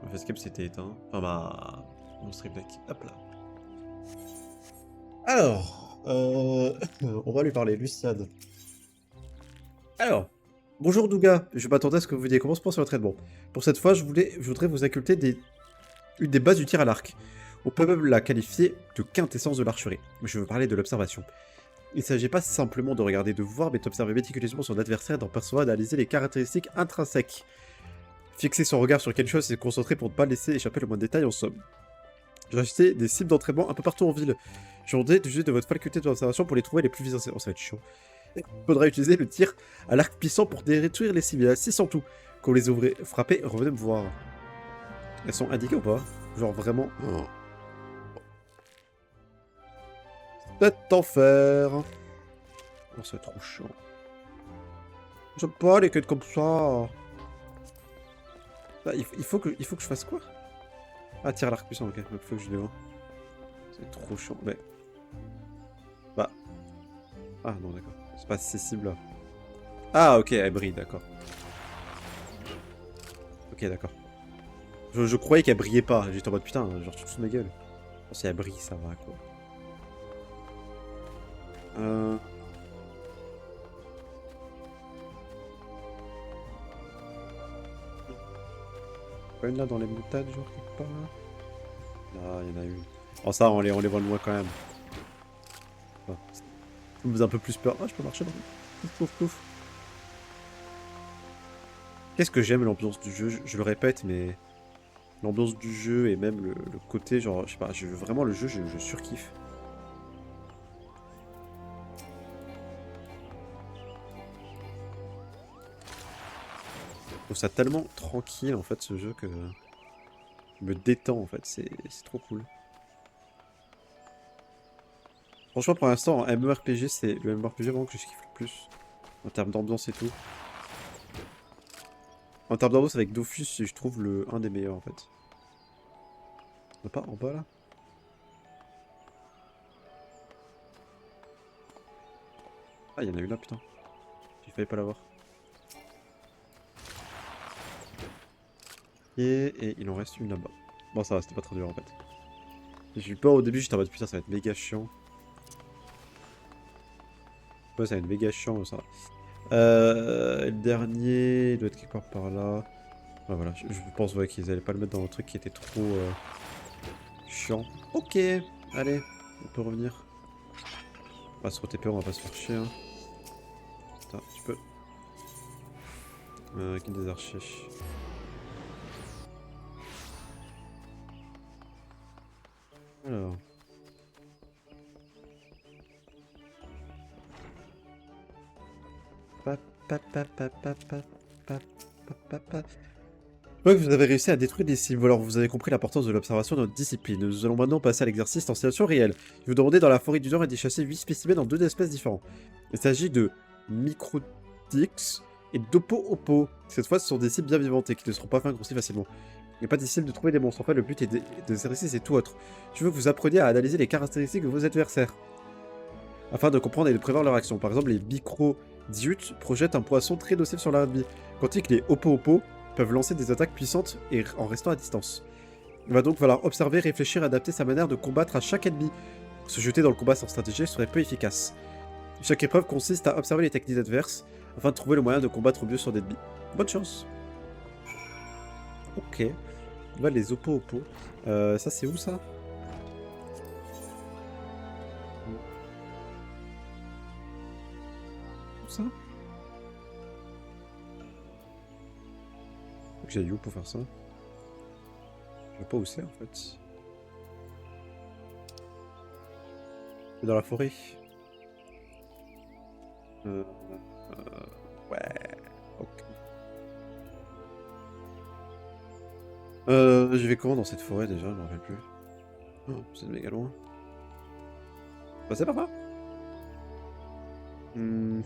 Ma facecam s'était éteint. Enfin, mon stream deck. Hop là. Alors, on va lui parler, Luciade. Alors, bonjour Douga, je m'attendais à ce que vous veniez. Comment se passe votre traitement? Pour cette fois, je voudrais vous inculter une des bases du tir à l'arc. On peut même la qualifier de quintessence de l'archerie. Je veux parler de l'observation. Il ne s'agit pas simplement de regarder, de voir, mais d'observer méticuleusement son adversaire, d'en percevoir, d'analyser les caractéristiques intrinsèques. Fixer son regard sur quelque chose et se concentrer pour ne pas laisser échapper le moindre détail en somme. J'ai acheté des cibles d'entraînement un peu partout en ville. J'ai demandé de juger de votre faculté d'observation pour les trouver les plus visantes. Oh, ça va être chiant. Il faudra utiliser le tir à l'arc puissant pour détruire les cibles. Si sans tout. Quand vous les ouvrez, frappez, revenez me voir. Elles sont indiquées ou pas? Genre vraiment... Oh. Cet enfer. Oh, c'est trop chiant. J'aime pas les quêtes comme ça. Bah, il faut que je fasse quoi? Ah, tir à l'arc puissant, ok. Il faut que je les vois. C'est trop chiant. Mais... Bah... Ah non, d'accord. C'est pas ces cibles là. Ah, ok, elle brille, d'accord. Ok, d'accord. Je croyais qu'elle brillait pas. J'étais en mode putain, genre tu te fous de ma gueule. Bon, si elle brille, ça va quoi. Euh... Pas une là dans les montagnes, genre quelque part là? Là, il y en a une. Oh, ça, on les voit de loin quand même. Enfin, ça me faisait un peu plus peur. Ah, je peux marcher dans le... Pouf, pouf, pouf. Qu'est-ce que j'aime l'ambiance du jeu, je le répète, mais... L'ambiance du jeu et même le côté, genre, je sais pas, vraiment le jeu, je surkiffe. Je trouve ça tellement tranquille en fait ce jeu que... Il me détend en fait, c'est trop cool. Franchement pour l'instant en MMORPG c'est le MMORPG vraiment que je kiffe le plus. En termes d'ambiance et tout. En termes d'ambiance avec Dofus je trouve un des meilleurs en fait. On a pas en bas là? Ah il y en a une là putain. J'ai failli pas l'avoir. Et il en reste une là-bas. Bon ça va, c'était pas très dur en fait. J'ai eu peur au début, j'étais en mode putain ça va être méga chiant. Ouais ça va être méga chiant ça. Le dernier, il doit être quelque part par là. Ouais, voilà, je pense ouais, qu'ils allaient pas le mettre dans un truc qui était trop chiant. Ok, allez, on peut revenir. On va se re-TP, on va pas se faire chier. Hein. Putain, tu peux. Guide des archers. Alors. Pa, pa, pa, pa, pa, pa, pa, pa, pa, pa. Je vois que vous avez réussi à détruire des cibles, alors vous avez compris l'importance de l'observation dans notre discipline. Nous allons maintenant passer à l'exercice en situation réelle. Je vous demandez dans la forêt du Nord et d'y chasser 8 spécimens dans 2 espèces différentes. Il s'agit de Microtix et d'Opo-Opo. Cette fois, ce sont des cibles bien vivantes et qui ne seront pas vaincus aussi facilement. Il n'est pas difficile de trouver des monstres. En fait, le but est de l'exercice c'est tout autre. Je veux que vous appreniez à analyser les caractéristiques de vos adversaires, afin de comprendre et de prévoir leur action. Par exemple, les Micro-Diutes projettent un poisson très nocif sur leur ennemi, tandis que les Opo-Opo peuvent lancer des attaques puissantes et en restant à distance. Il va donc falloir observer, réfléchir et adapter sa manière de combattre à chaque ennemi. Se jeter dans le combat sans stratégie serait peu efficace. Chaque épreuve consiste à observer les techniques adverses afin de trouver le moyen de combattre au mieux son ennemi. Bonne chance. Ok. Là, les Oppo-Oppo. Ça, c'est où ça? Où ça? Faut que j'aille où pour faire ça? Je sais pas où c'est en fait. C'est dans la forêt. Ouais. Ok. Je vais comment dans cette forêt déjà? Je me rappelle plus. Oh, c'est méga loin. Bah, c'est pas grave. Hmm.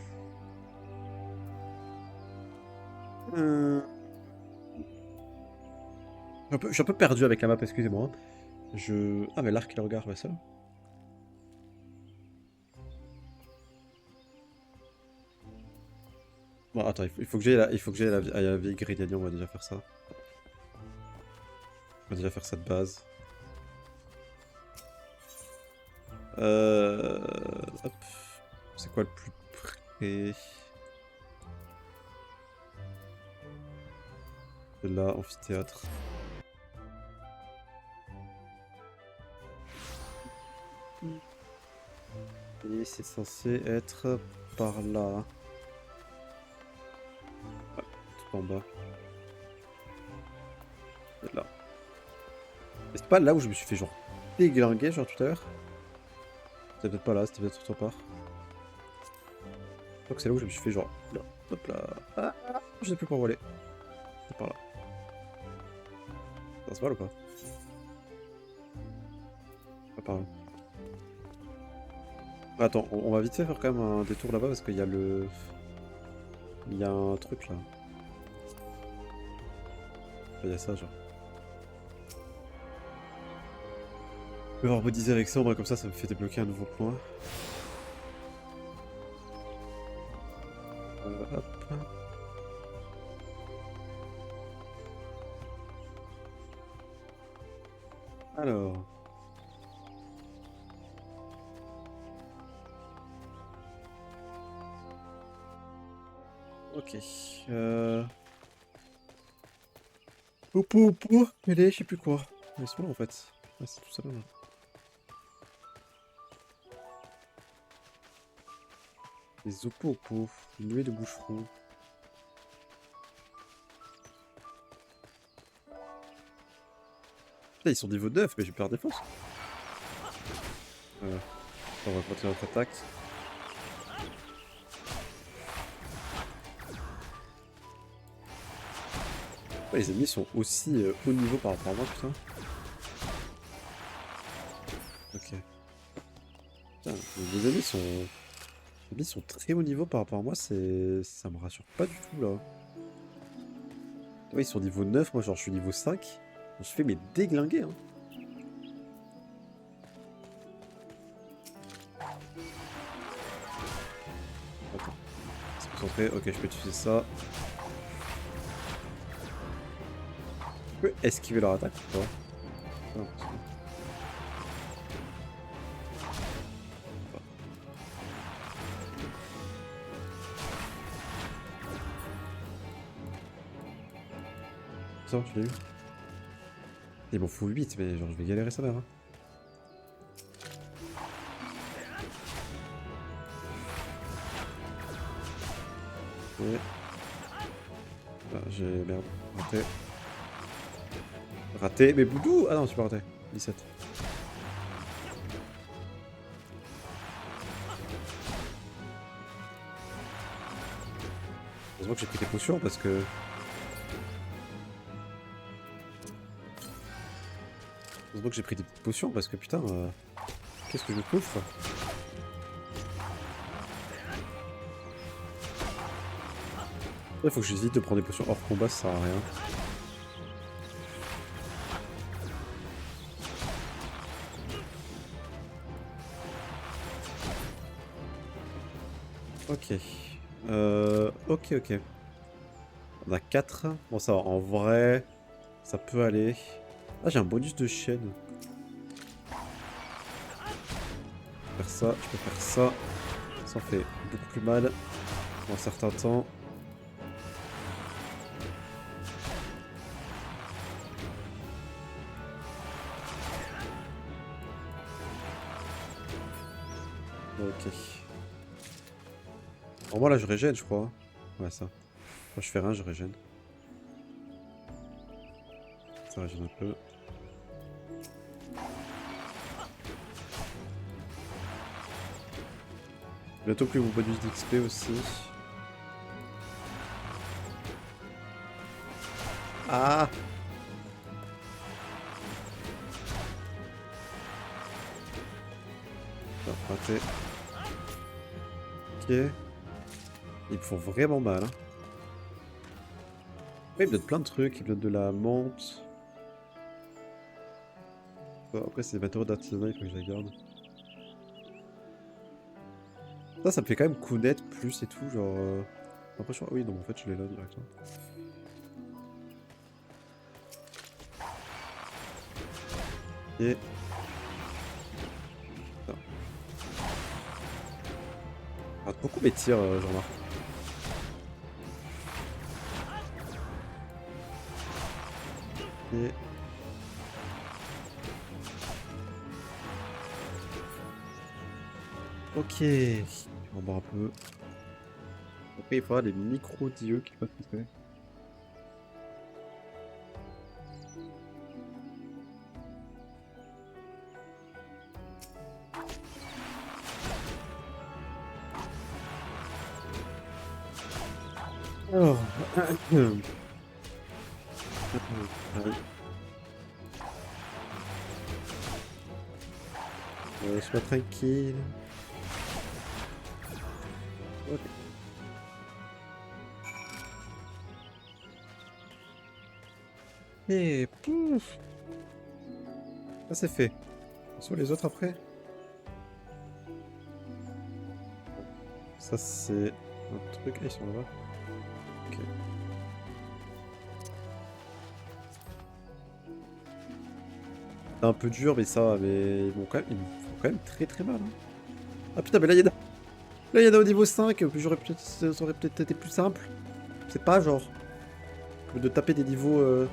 Je suis un peu perdu avec la map, excusez-moi. Ah, mais l'arc et le regard, ouais, ça. Bon, attends, il faut que j'aille il faut que j'aille à la vieille grille d'Agnon, on va déjà faire ça. On va déjà faire ça de base. Euh... Hop. C'est quoi le plus près? De là, amphithéâtre. Et c'est censé être par là. Ouais, tout en bas. Et là. Et c'est pas là où je me suis fait genre déglinguer genre tout à l'heure? C'était peut-être pas là, c'était peut-être autre part. Je crois que c'est là où je me suis fait genre... Là, hop là. Ah, je sais plus par où aller. C'est par là. Ça se va ou pas? Pas par là. Attends, on va vite fait faire quand même un détour là-bas parce qu'il y a le... Il y a un truc là. Il y a ça genre. Je vais harmoniser avec ça, moi comme ça me fait débloquer un nouveau point. Hop. Alors. Ok. Popo, mêlée, je sais plus quoi. Mais ils sont là en fait. Ouais, c'est tout ça là. Les oppo, une nuée de boucherons. Putain, ils sont niveau 9, mais j'ai peur défense. On va continuer notre attaque. Ouais, les ennemis sont aussi haut niveau par rapport à moi, putain. Ok. Putain, les ennemis sont très haut niveau par rapport à moi, ça me rassure pas du tout là. Ouais, ils sont niveau 9, moi genre je suis niveau 5. On se fait mais déglinguer hein. Attends. Se concentrer, ok je peux utiliser ça. Je peux esquiver leur attaque ou pas? Non, ça, je l'ai eu. Il m'en faut 8, mais genre je vais galérer ça mère. Hein. Ouais. Ah, j'ai... Merde. Raté. Raté, mais Boudou! Ah non, tu peux rater. 17. Heureusement que j'ai pris des potions parce que... Heureusement que j'ai pris des potions parce que putain... Qu'est-ce que je coffre? Il faut que j'hésite de prendre des potions hors combat, ça sert à rien. Ok. Ok. On a 4. Bon, ça va. En vrai, ça peut aller. Ah, j'ai un bonus de chaîne. Je peux faire ça, je peux faire ça. Ça fait beaucoup plus mal pour un certain temps. Ok. En moi, là, je régène, je crois. Ouais, ça. Quand je fais rien, je régène. Ça régène un peu. Bientôt plus mon bonus d'XP aussi. Ah! Non, raté. Ok. Ils me font vraiment mal. Hein. Ouais, ils me donnent plein de trucs. Ils me donnent de la menthe. Bon, après, c'est des matériaux d'artisanat, il faut que je les garde. Ça me fait quand même coup net plus et tout. Genre. Après, je crois... Oui, non, en fait, je l'ai là directement. Et... Ça. Rate beaucoup mes tirs, je remarque. Et... Ok. On va un peu. Après, il faudra des micro-dieux qui peuvent faire. Alors. Sois tranquille. Ok. Et pouf. Ça c'est fait. Sur les autres après. Ça c'est un truc. Ah, ils sont là-bas. Ok. C'est un peu dur, mais ça va. Mais ils me font quand même très très mal. Hein. Ah putain, mais là il y en a. Là il y en a au niveau 5. Ça aurait peut-être été plus simple. C'est pas genre. De taper des niveaux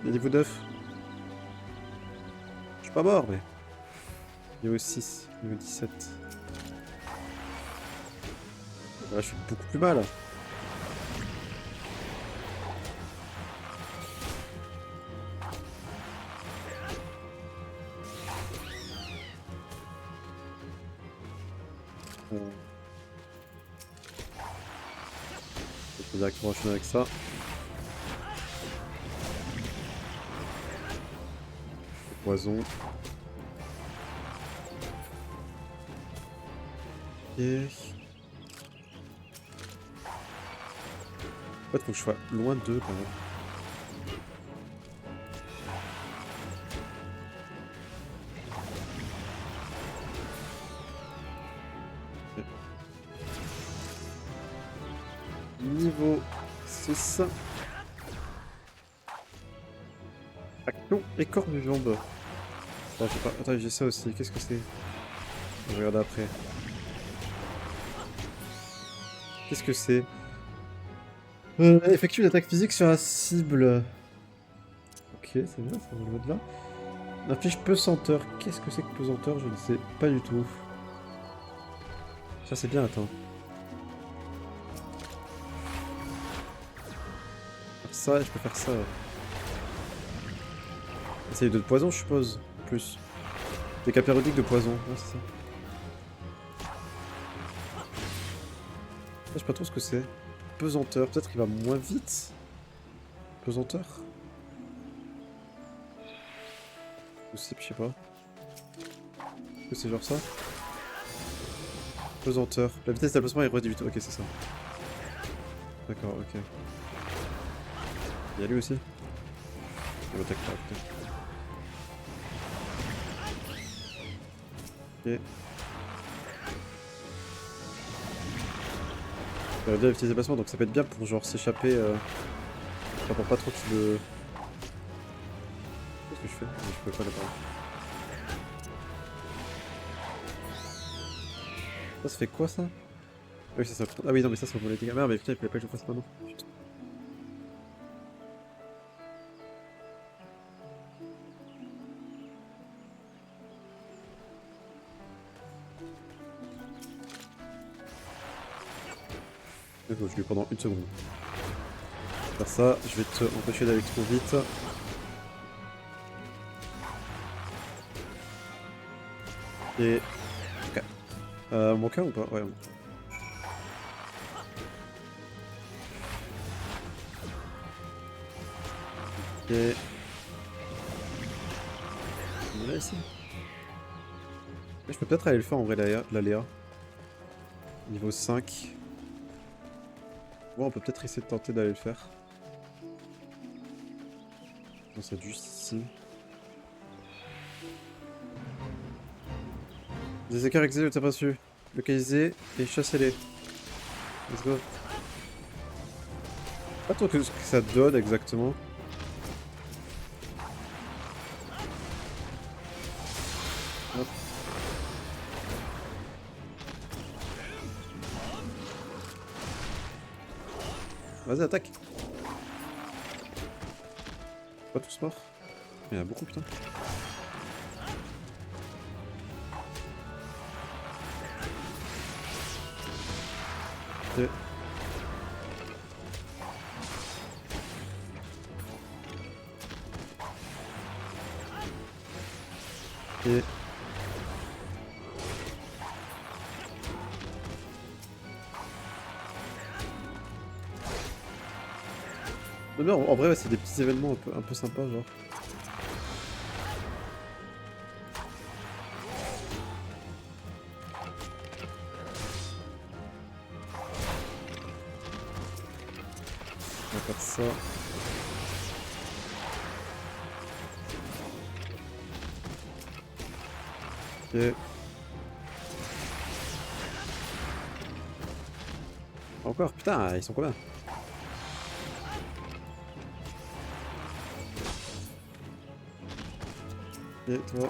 9. Je suis pas mort, mais. Niveau 6, niveau 17. Là, je suis beaucoup plus mal. Je vais directement enchaîner avec ça. Poison. Ok. En fait, faut que je sois loin d'eux quand même. Ok. Niveau 6. Action écorce de viande. Attends, j'ai pas... Attends, j'ai ça aussi. Qu'est-ce que c'est? Je regarde après. Qu'est-ce que c'est? Effectue une attaque physique sur la cible. Ok, c'est bien, ça va de là. Affiche pesanteur. Qu'est-ce que c'est que pesanteur? Je ne sais pas du tout. Ça, c'est bien, attends. Faire ça, et je peux faire ça. C'est de poison, je suppose. En plus. Des cas périodiques de poison. Ouais, c'est ça. Je sais pas trop ce que c'est. Pesanteur. Peut-être qu'il va moins vite. Pesanteur. Possible, je sais pas. Est-ce que c'est genre ça? Pesanteur. La vitesse d'applaudissement est réduite. Ok, c'est ça. D'accord, ok. Il y a lui aussi. Il va attaquer par côté. Ok. Bien la vitesse de déplacement, donc ça peut être bien pour genre s'échapper. Enfin, pour pas trop qu'il le. Qu'est-ce que je fais? Je peux pas là-bas. Ça fait quoi ça? Ah oui, ça. Ah oui, non, mais ça c'est pour les dégâts. Merde, mais putain, il fallait pas que je fasse maintenant. Putain. Je l'ai eu pendant une seconde. Faire ça, je vais te empêcher d'aller trop vite. Et. Ok. Mon cœur ou pas? Ouais. Ok. On est là ici. Je peux peut-être aller le faire en vrai, la Léa. Niveau 5. Bon, on peut peut-être essayer de tenter d'aller le faire. Non, c'est juste ici. Des écarts exilés, t'as pas su. Localisez et chassez-les. Let's go. Pas trop que ce que ça donne exactement. Hop. Vas-y, attaque. Pas tous morts. Il y en a beaucoup, putain. Ok. Et... Non, mais en vrai, ouais, c'est des petits événements un peu sympas, genre. On va faire ça. Ok. Encore, putain, ils sont combien? Et toi?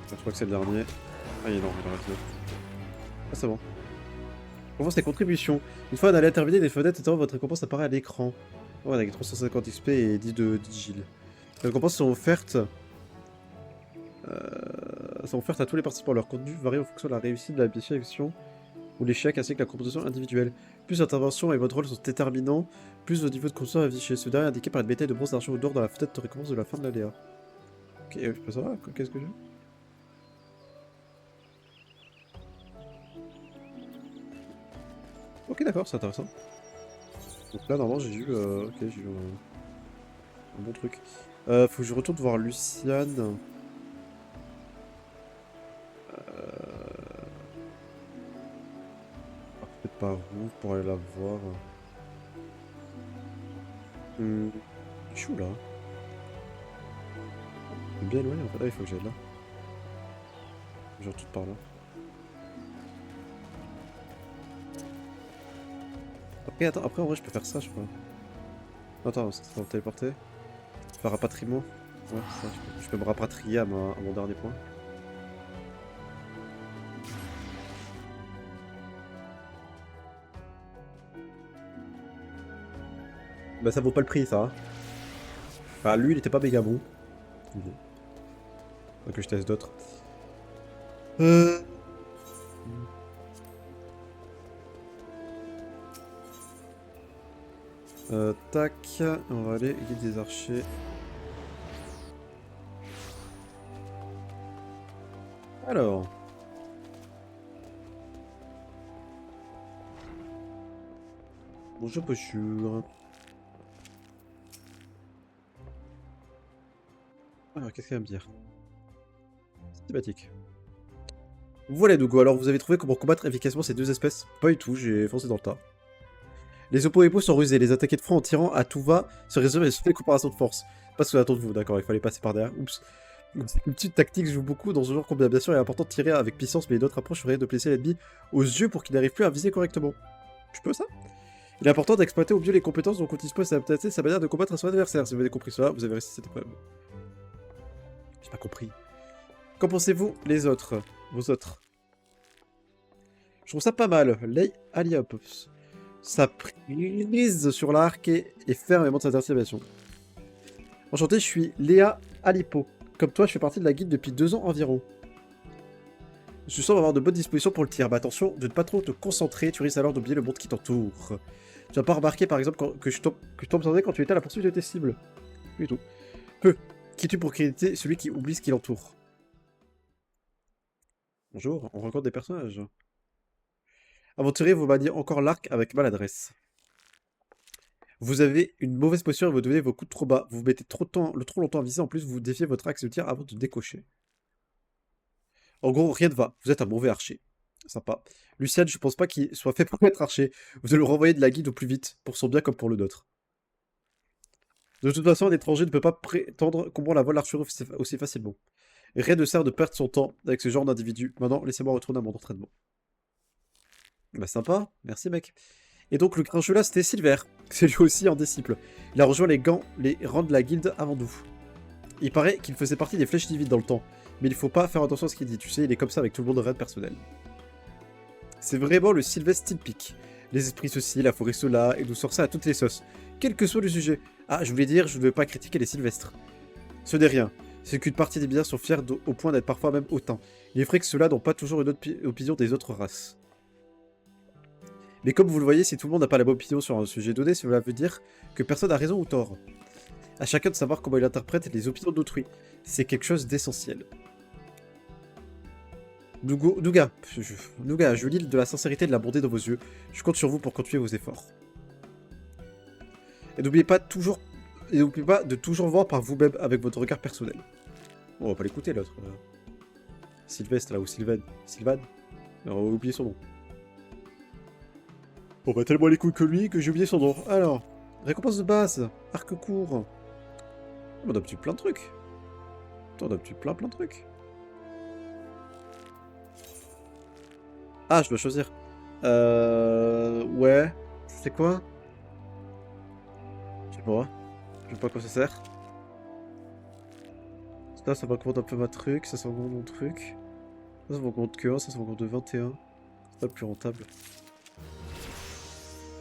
Je crois que c'est le dernier. Ah, non, il en reste deux. Ah, c'est bon. Commence les contributions. Une fois d'aller terminer les fenêtres, votre récompense apparaît à l'écran. Oh, avec 350 XP et 10 de Gilles. Les récompenses sont offertes à tous les participants. Leur contenu varie en fonction de la réussite de la mission ou l'échec, ainsi que la composition individuelle. Plus l'intervention et votre rôle sont déterminants, plus vos niveaux de conscience est affiché. Ce dernier indiqué par une médaille de bronze, d'argent ou d'or dans la fenêtre de récompense de la fin de l'aléa. Ok, je peux savoir qu'est-ce que j'ai? Ok, d'accord, c'est intéressant. Donc là, normalement, j'ai eu, ok, j'ai eu un bon truc. Faut que je retourne voir Luciane. Peut-être par où pour aller la voir. Je suis où là? C'est bien éloigné en fait. Ah, il faut que j'aille là. Je retourne par là. Après, attends, après en vrai, je peux faire ça, je crois. Attends, c'est pour me téléporter. Faire rapatriement. Ouais, ça, je peux me rapatrier à mon dernier point. Bah, ça vaut pas le prix, ça. Enfin, lui, il était pas méga bon. Faut que je teste d'autres. Euh... Tac, on va aller guide des archers. Alors. Bonjour, bonjour. Alors, qu'est-ce qu'elle va me dire? Sympathique. Voilà, Dogo. Alors, vous avez trouvé comment combattre efficacement ces deux espèces? Pas du tout, j'ai foncé dans le tas. Les oppo-épos sont rusés, les attaquer de front en tirant à tout va se résumer sur les comparaisons de force. Pas ce qu'on attend de vous, d'accord, il fallait passer par derrière. Oups. Une petite tactique joue beaucoup dans ce genre combien bien sûr il est important de tirer avec puissance, mais d'autres approches seraient de placer l'ennemi aux yeux pour qu'il n'arrive plus à viser correctement. Je peux ça? Il est important d'exploiter au mieux les compétences dont on dispose et adapter sa manière de combattre à son adversaire. Si vous avez compris cela, vous avez réussi cette épreuve. J'ai pas compris. Qu'en pensez-vous, les autres? Vos autres? Je trouve ça pas mal. Lei Aliapops. Ça prise sur l'arc et fermement de sa interception. Enchanté, je suis Léa Alipo. Comme toi, je fais partie de la guilde depuis 2 ans environ. Je sens avoir de bonnes dispositions pour le tir, mais attention de ne pas trop te concentrer, tu risques alors d'oublier le monde qui t'entoure. Tu n'as pas remarqué par exemple que je tombe sans quand tu étais à la poursuite de tes cibles. Du tout. Peu. Qui tu pour créditer celui qui oublie ce qui l'entoure? Bonjour, on rencontre des personnages. Aventurier, vous maniez encore l'arc avec maladresse. Vous avez une mauvaise posture et vous donnez vos coups trop bas. Vous mettez trop longtemps à viser, en plus vous défiez votre axe de tir avant de décocher. En gros, rien ne va. Vous êtes un mauvais archer. Sympa. Luciane, je pense pas qu'il soit fait pour être archer. Vous allez le renvoyer de la guilde au plus vite, pour son bien comme pour le nôtre. De toute façon, un étranger ne peut pas prétendre comprendre la voie de l'archerie aussi facilement. Rien ne sert de perdre son temps avec ce genre d'individu. Maintenant, laissez-moi retourner à mon entraînement. Bah sympa, merci mec. Et donc le grincheux là, c'était Silver. C'est lui aussi un disciple. Il a rejoint les rangs de la guilde avant nous. Il paraît qu'il faisait partie des flèches divides dans le temps. Mais il faut pas faire attention à ce qu'il dit, tu sais, il est comme ça avec tout le monde de raid personnel. C'est vraiment le Sylvestre typique. Les esprits ceci, la forêt cela, et nous sort ça à toutes les sauces. Quel que soit le sujet. Ah, je voulais dire, je ne veux pas critiquer les Sylvestres. Ce n'est rien. C'est qu'une partie des biens sont fiers au point d'être parfois même hautains. Il est vrai que ceux-là n'ont pas toujours une autre opinion des autres races. Mais comme vous le voyez, si tout le monde n'a pas la même opinion sur un sujet donné, cela veut dire que personne n'a raison ou tort. À chacun de savoir comment il interprète les opinions d'autrui. C'est quelque chose d'essentiel. Nougat, je lis de la sincérité et de la bonté dans vos yeux. Je compte sur vous pour continuer vos efforts. Et n'oubliez pas de toujours voir par vous-même avec votre regard personnel. Bon, on va pas l'écouter l'autre. Sylvestre là, ou Sylvain. Sylvain. Alors, on va oublier son nom. On va tellement les couilles que lui que j'ai oublié son nom. Alors, récompense de base, arc court. On a obtenu plein de trucs. Attends, on a obtenu plein de trucs. Ah, je dois choisir. Ouais. C'est quoi? Je sais pas. Je sais pas à quoi ça sert. Ça va augmenter un peu ma truc. Ça augmente mon truc. Ça va augmenter que 1. Ça va augmenter de 21. C'est pas le plus rentable.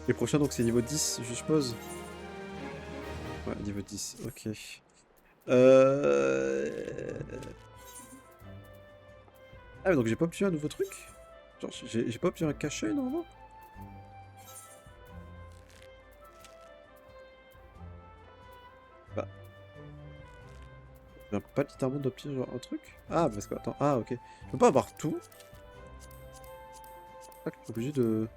Les prochains, donc, c'est niveau 10, je suppose. Ouais, niveau 10. Ok. Ah, mais donc j'ai pas obtenu un nouveau truc? Genre, j'ai pas obtenu un cachet, normalement? Bah. Je viens pas littéralement d'obtenir genre un truc? Ah, parce que, attends, ah, ok. Je peux pas avoir tout? Ah, je suis obligé de...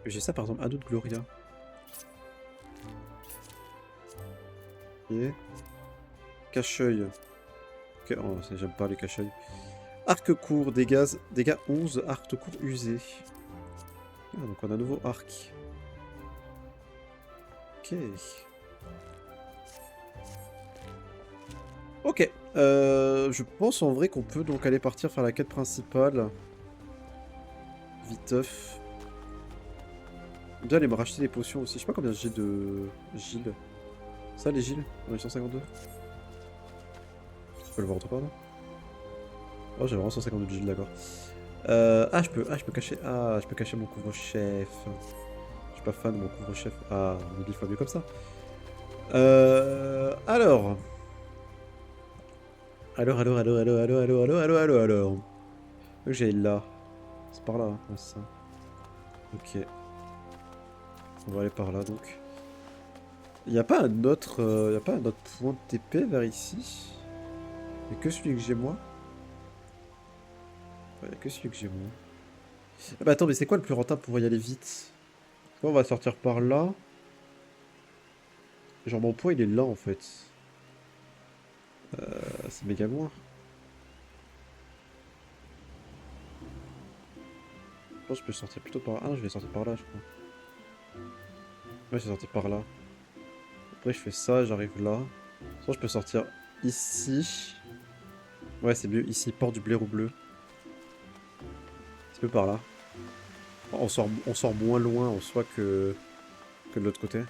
J'ai ça, par exemple, Anneau de Gloria. Ok. Cache-œil. Ok, oh, j'aime pas les cache-œil. Arc court, dégâts 11, arc court usé. Ah, donc on a un nouveau arc. Ok. Ok. Je pense en vrai qu'on peut donc aller partir faire la quête principale. Viteuf. Je dois aller me racheter des potions aussi. Je sais pas combien j'ai de Gilles. Ça, les Gilles? On est 152. Je peux le voir autre part, là? Oh, j'ai vraiment 152 Gilles, d'accord. Ah, je peux cacher... Ah, je peux cacher mon couvre-chef. Je suis pas fan de mon couvre-chef. Ah, on est 10 fois mieux comme ça. Alors... Alors. Que j'ai là. C'est par là, hein, ouais, c'est ça. Ok. On va aller par là, donc. Y a pas un autre... y a pas un autre point de TP vers ici? Y'a que celui que j'ai moi? Ouais, y'a que celui que j'ai moi. Ah bah attends, mais c'est quoi le plus rentable pour y aller vite? On va sortir par là. Genre mon point il est là en fait. C'est méga loin. Je pense que je peux sortir plutôt par là. Ah non, je vais sortir par là je crois. Ouais, je vais sortir par là. Après je fais ça, j'arrive là. Sinon je peux sortir ici. Ouais c'est mieux, ici, port du blaireau bleu. C'est peu par là. On sort moins loin en soi que de l'autre côté.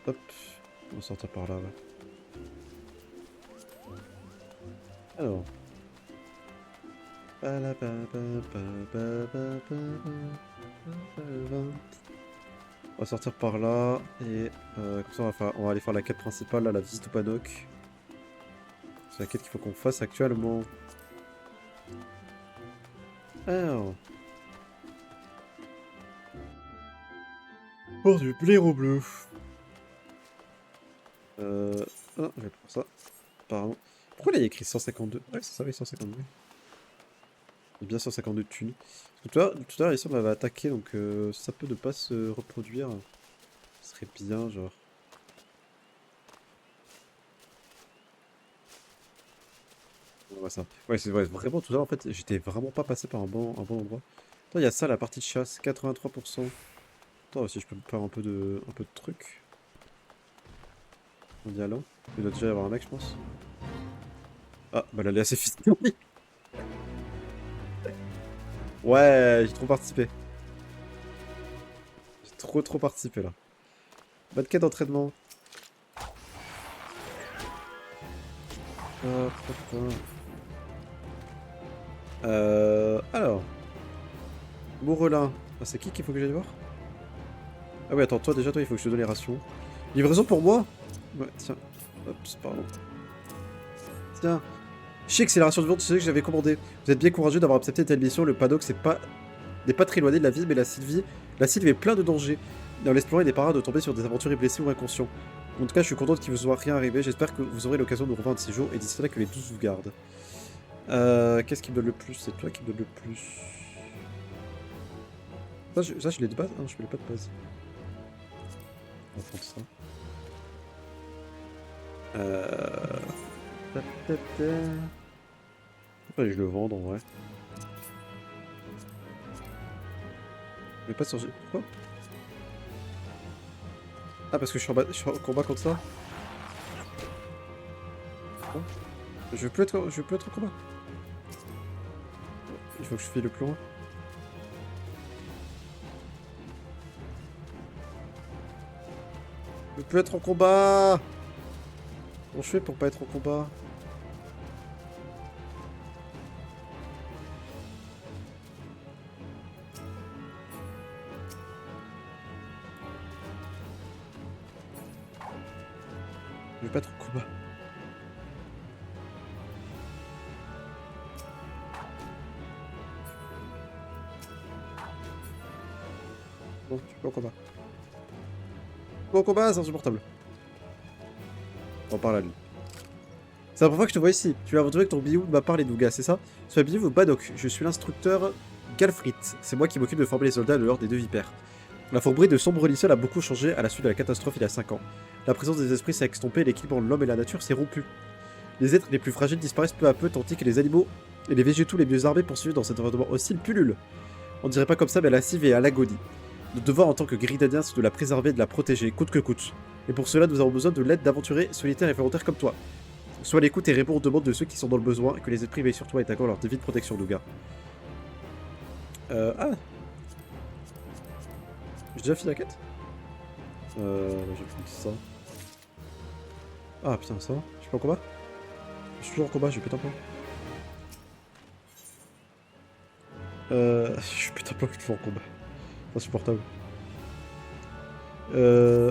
Hop, on va sortir par là. Alors. On va sortir par là et comme ça on va aller faire la quête principale, là, la visite au Panok. C'est la quête qu'il faut qu'on fasse actuellement. Alors. Port du blaireau bleu. Ah, je vais prendre ça. Apparemment. Pourquoi là il y a écrit 152? Ouais, c'est ça, oui, 152. Il y a bien 152 de thunes. Parce que tout à l'heure, ici, on m'avait attaqué, donc ça peut ne pas se reproduire. Ce serait bien, genre. On voit ça. Ouais, c'est vrai, vraiment, tout à l'heure, en fait, j'étais vraiment pas passé par un bon endroit. Attends, il y a ça, la partie de chasse, 83%. Attends, si je peux me faire un peu de trucs. On dit allô? Il doit déjà y avoir un mec, je pense. Ah, bah là, elle est assez finie. Ouais, j'ai trop participé. J'ai trop participé là. Bonne quête d'entraînement. Hop, hop, hop. Alors. Mourelin. Ah, c'est qui qu'il faut que j'aille voir? Ah oui, attends, toi déjà, toi, il faut que je te donne les rations. Livraison pour moi? Ouais, tiens. Hop, pardon. Tiens. Je sais que c'est la ration de viande, tu sais que j'avais commandé. Vous êtes bien courageux d'avoir accepté telle mission. Le paddock, n'est pas très éloigné de la ville, mais la Sylvie est plein de dangers. Dans l'explorer, il est pas rare de tomber sur des aventuriers blessés ou inconscients. En tout cas, je suis contente qu'il vous soit rien arrivé. J'espère que vous aurez l'occasion de nous revoir un de ces jours, et d'ici là, que les 12 vous gardent. Qu'est-ce qui me donne le plus? C'est toi qui me donne le plus. Ça, je l'ai de base? Ah non, je l'ai pas de base. On va prendre ça. Euh... Ouais, je le vends en vrai. Mais pas sur... Quoi? Ah, parce que je suis en combat contre ça? Quoi? Je veux plus être en combat. Il faut que je file le plus loin. Je veux plus être en combat! Comment je fais pour pas être en combat? Je veux pas être en combat. Non, je suis pas en combat. Pas en combat, c'est insupportable. On parle à lui. C'est la première fois que je te vois ici. Tu as aventuré que ton billet m'a parlé, Douga, c'est ça? Sois bienvenu au Badok. Je suis l'instructeur Galfrit. C'est moi qui m'occupe de former les soldats de l'ordre des deux vipères. La fourberie de Sombre Lycée a beaucoup changé à la suite de la catastrophe il y a 5 ans. La présence des esprits s'est estompée et l'équilibre entre l'homme et la nature s'est rompu. Les êtres les plus fragiles disparaissent peu à peu, tandis que les animaux et les végétaux les mieux armés poursuivent dans cet environnement hostile pullulent. On dirait pas comme ça, mais la cive est à l'agonie. Notre devoir en tant que Gridadiens, c'est de la préserver et de la protéger, coûte que coûte. Et pour cela, nous avons besoin de l'aide d'aventuriers solitaires et volontaires comme toi. Sois à l'écoute et réponds aux demandes de ceux qui sont dans le besoin, et que les esprits veillent sur toi et t'accordent leur devine protection, Douga. Ah, j'ai déjà fini la quête? J'ai pris ça. Ah putain, ça va? Je suis pas en combat? Je suis toujours en combat, j'ai pété un plan. Je suis pété un plan que je suis toujours en combat. C'est insupportable.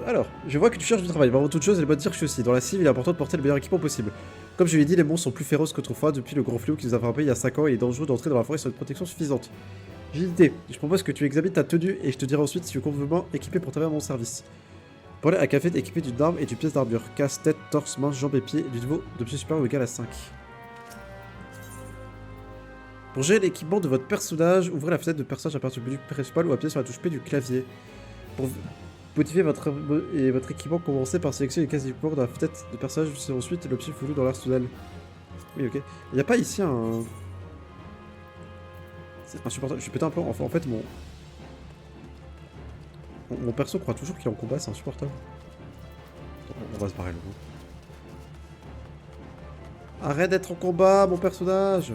Alors, je vois que tu cherches du travail. Mais avant toute chose, elle va te dire que je suis aussi. Dans la cive, il est important de porter le meilleur équipement possible. Comme je l'ai dit, les monstres sont plus féroces qu'autrefois. Depuis le grand fléau qui nous a frappé il y a 5 ans, il est dangereux d'entrer dans la forêt sans une protection suffisante. J'ai une idée. Je propose que tu examines ta tenue et je te dirai ensuite si tu es convenablement équipé pour travailler à mon service. Pour aller à café, t'es équipé d'une arme et d'une pièce d'armure. Casse, tête, torse, main, jambes et pieds. Du niveau d'objet supérieur ou égal à 5. Pour gérer l'équipement de votre personnage, ouvrez la fenêtre de personnage à partir du menu principal ou appuyez sur la touche P du clavier. Pour modifier votre équipement, commencez par sélectionner les cases d'équipement dans la fenêtre de personnage, c'est ensuite l'option fourrue dans l'arsenal. Oui, ok. Il n'y a pas ici un... C'est insupportable. Je suis pété un plan. Enfin, en fait, mon perso croit toujours qu'il est en combat, c'est insupportable. On va se barrer là. Arrête d'être en combat, mon personnage!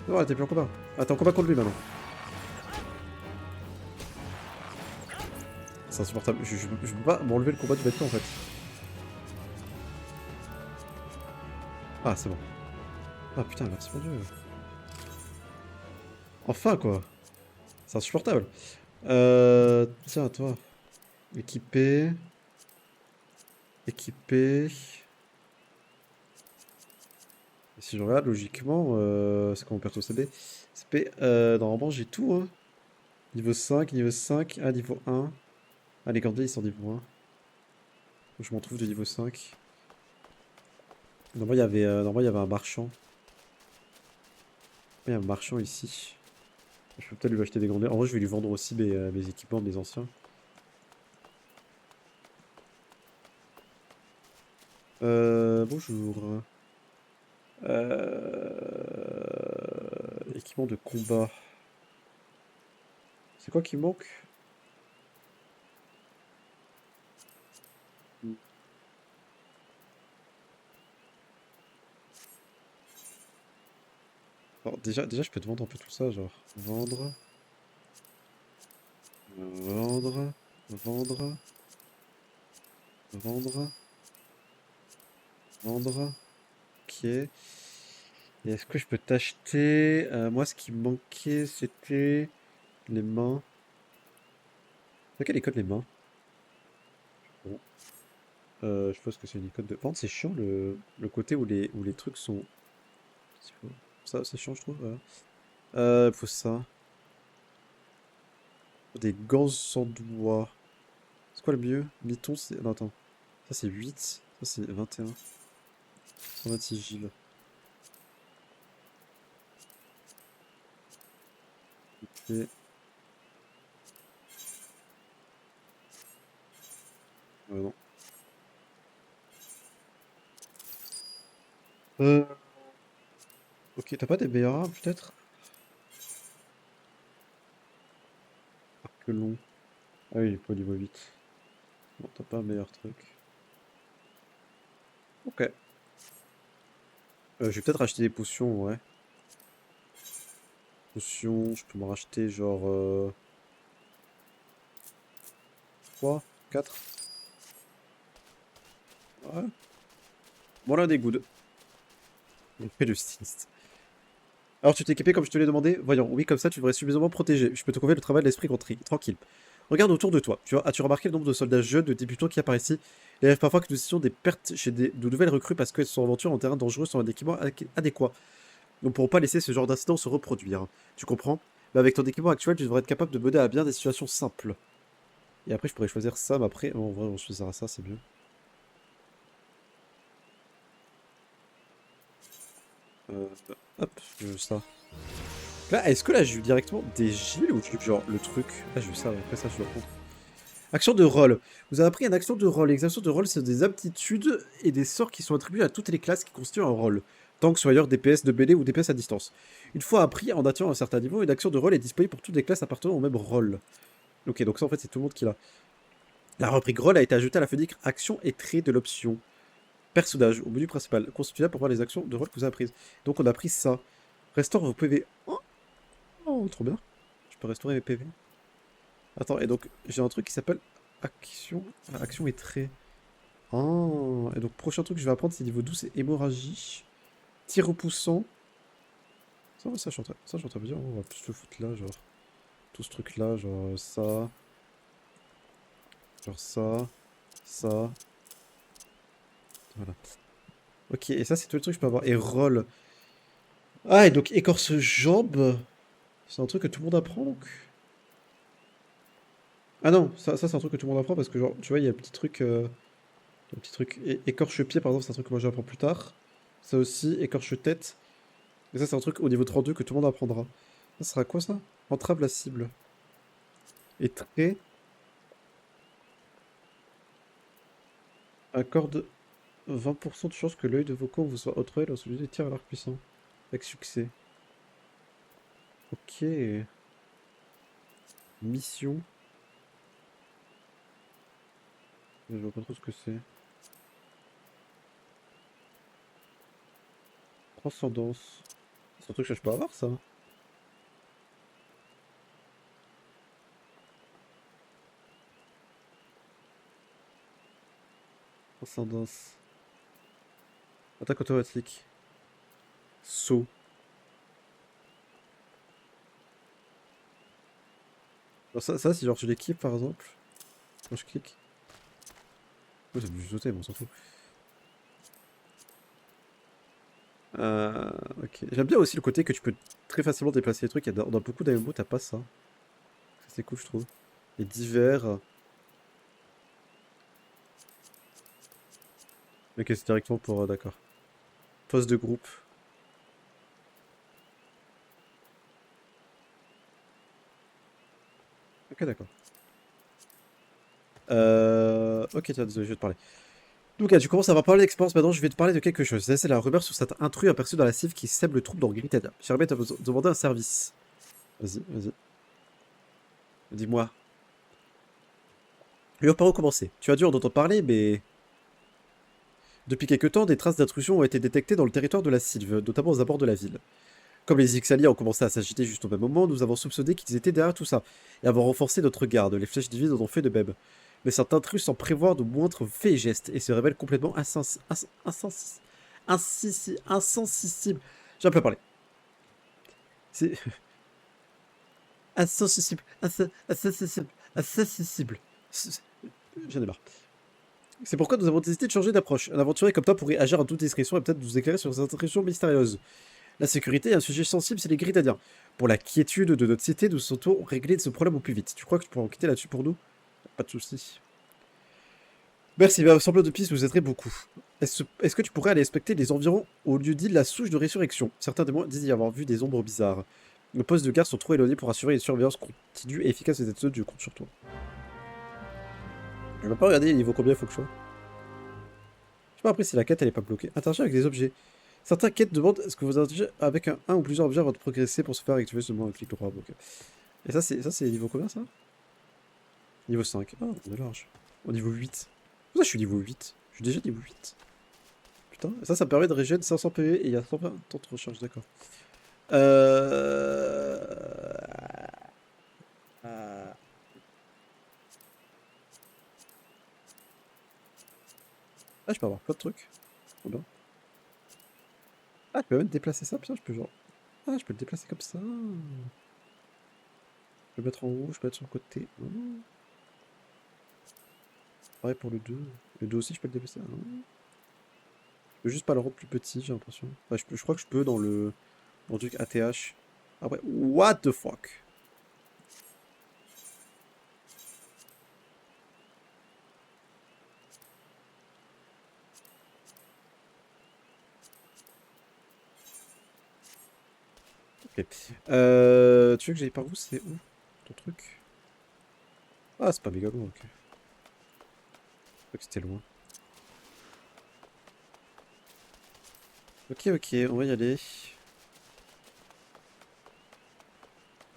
Non, t'es plus en combat. Ah, t'es en combat contre lui maintenant. C'est insupportable. Je peux pas m'enlever le combat du bâtiment en fait. Ah, c'est bon. Ah putain, merci mon dieu. Enfin quoi. C'est insupportable. Tiens, toi. Équipé. Équipé. Et si je regarde logiquement, c'est quoi mon perso CB? CP, normalement j'ai tout, hein. Niveau 5, niveau 5, ah niveau 1. Ah, les cordiers ils sont niveau 1. Je m'en trouve de niveau 5. Normalement, il y avait un marchand. Il y a un marchand ici. Je peux peut-être lui acheter des grandeurs. En vrai, je vais lui vendre aussi mes équipements, mes anciens. Bonjour. Équipement de combat. C'est quoi qui manque? Alors, déjà, je peux te vendre un peu tout ça, genre. Vendre, vendre, vendre, vendre, vendre. Ok. Et est-ce que je peux t'acheter... moi, ce qui me manquait, c'était les mains. C'est quelle icône les mains? Bon. Je pense que c'est une icône de... Par contre, c'est chiant le côté où les trucs sont... Ça, c'est chiant, je trouve. Voilà. Faut ça. Des gants sans doigts. C'est quoi le mieux? Mython, c'est... Non, attends. Ça, c'est 8. Ça, c'est 21. 126 Gilles. Ok. Non. Euh... Ok, t'as pas des BA, peut-être? Que long. Ah oui, il est pas au niveau 8. Bon, t'as pas un meilleur truc. Ok. Je vais peut-être acheter des potions, ouais. Potions, je peux me racheter genre... 3, 4. Ouais. Voilà des goods. On fait le styliste. Alors tu t'es équipé comme je te l'ai demandé? Voyons, oui, comme ça tu devrais suffisamment protégé. Je peux te confier le travail de l'esprit tranquille. Regarde autour de toi. As-tu remarqué le nombre de soldats jeunes, de débutants qui apparaissent ici? Il arrive parfois que nous ayons des pertes chez de nouvelles recrues parce qu'elles sont aventurées en terrain dangereux sans un équipement adéquat. Nous ne pourrons pas laisser ce genre d'incident se reproduire. Tu comprends? Mais avec ton équipement actuel, tu devrais être capable de mener à bien des situations simples. Et après, je pourrais choisir ça, mais après, en vrai, on choisira ça, c'est mieux. Euh, hop, je veux ça. Là, est-ce que là, j'ai eu directement des Gilles ou j'ai eu genre le truc? Ah, j'ai eu ça, ouais, après ça, je dois prendre. Action de rôle. Vous avez appris une action de rôle. Les actions de rôle, c'est des aptitudes et des sorts qui sont attribués à toutes les classes qui constituent un rôle. Tank, soigneur, DPS de BD ou DPS à distance. Une fois appris en atteignant un certain niveau, une action de rôle est disponible pour toutes les classes appartenant au même rôle. Ok, donc ça en fait c'est tout le monde qui l'a. La rubrique rôle a été ajoutée à la fenêtre action et trait de l'option. Personnage au menu principal. Constitué pour voir les actions de rôle que vous avez prises. Donc on a pris ça. Restaure vos PV. Oh, oh, trop bien. Je peux restaurer mes PV. Attends, et donc j'ai un truc qui s'appelle action. Ah, action et trait. Oh, et donc prochain truc que je vais apprendre c'est niveau 12, c'est hémorragie. Tir repoussant. Ça, je suis en train de me dire, on va plus se foutre là, genre. Tout ce truc là, genre ça. Genre ça. Ça. Voilà. Ok, et ça c'est tout le truc que je peux avoir. Et roll. Ah, et donc écorce jambe. C'est un truc que tout le monde apprend donc. Ah non, ça c'est un truc que tout le monde apprend parce que genre, tu vois, il y a un petit truc écorche pied par exemple, c'est un truc que moi j'apprends plus tard. Ça aussi, écorche tête. Et ça c'est un truc au niveau 32 que tout le monde apprendra. Ça sera quoi ça? Entrave la cible. Et trait. Accorde 20% de chance que l'œil de vos camps vous soit autreuil lorsque celui des tirs à l'arc puissant. Avec succès. Ok. Mission. Je vois pas trop ce que c'est. Transcendance. C'est un truc que je peux avoir ça. Transcendance. Attaque automatique. Saut. Alors ça si genre je l'équipe par exemple. Quand je clique. Oh, ça peut juste sauter, mais on s'en fout. Ok. J'aime bien aussi le côté que tu peux très facilement déplacer les trucs. Dans beaucoup d'AMO, t'as pas ça. Ça c'est cool, je trouve. Et divers. Ok, c'est directement pour. D'accord. Poste de groupe. Ok, d'accord. Ok, tiens, désolé, je vais te parler. Donc, tu commences à avoir parlé d'expérience, maintenant je vais te parler de quelque chose. C'est la rumeur sur cet intrus aperçu dans la cive qui sème le trouble dans Gritania. J'aimerais te demander un service. Vas-y, vas-y. Dis-moi. Et par où commencer? Tu as dû en entendre parler, mais... Depuis quelque temps, des traces d'intrusion ont été détectées dans le territoire de la Sylve, notamment aux abords de la ville. Comme les Ixalis ont commencé à s'agiter juste au même moment, nous avons soupçonné qu'ils étaient derrière tout ça, et avons renforcé notre garde. Les flèches divines en ont fait de même. Mais cet intrus, sans prévoir, nous montre faits et gestes, et se révèle complètement insensible. J'ai un peu parlé. C'est insensible, insensible. J'en ai marre. C'est pourquoi nous avons décidé de changer d'approche. Un aventurier comme toi pourrait agir en toute discrétion et peut-être nous éclairer sur ces intentions mystérieuses. La sécurité est un sujet sensible, c'est les Gritadiens. Pour la quiétude de notre cité, nous souhaitons régler ce problème au plus vite. Tu crois que tu pourras enquêter là-dessus pour nous? Pas de soucis. Merci, mais semblant de piste nous aiderait beaucoup. Est-ce que tu pourrais aller inspecter les environs au lieu dit de la souche de résurrection? Certains témoins disent y avoir vu des ombres bizarres. Nos postes de garde sont trop éloignés pour assurer une surveillance continue et efficace des épisodes, je compte sur toi. Je vais pas regarder il vaut combien il faut que je sois. Je sais pas après si la quête elle est pas bloquée. Interagir avec des objets. Certaines quêtes demandent est-ce que vous interagissez avec un ou plusieurs objets avant de progresser pour se faire activer seulement un clic droit. Ok. Et ça c'est niveau combien ça? Niveau 5. Ah, on est large. Au niveau 8. Pourquoi je suis niveau 8? Je suis déjà niveau 8. Putain, ça me permet de régénérer 500 PV et il y a 120 temps de recharge, d'accord. Ah, je peux avoir plein de trucs. Trop bien. Ah, je peux même déplacer ça, putain, je peux genre... Ah, je peux le déplacer comme ça. Je peux le mettre en haut, je peux le mettre sur le côté. Oh. Pareil pour le 2. Le 2 aussi, je peux le déplacer. Oh. Je peux juste pas le rendre plus petit, j'ai l'impression. Enfin, je crois que je peux dans le truc ATH. Ah ouais, what the fuck? Ok. Tu veux que j'aille par où? C'est où ton truc? Ah, c'est pas méga loin, ok. Je crois que c'était loin. Ok, ok, on va y aller.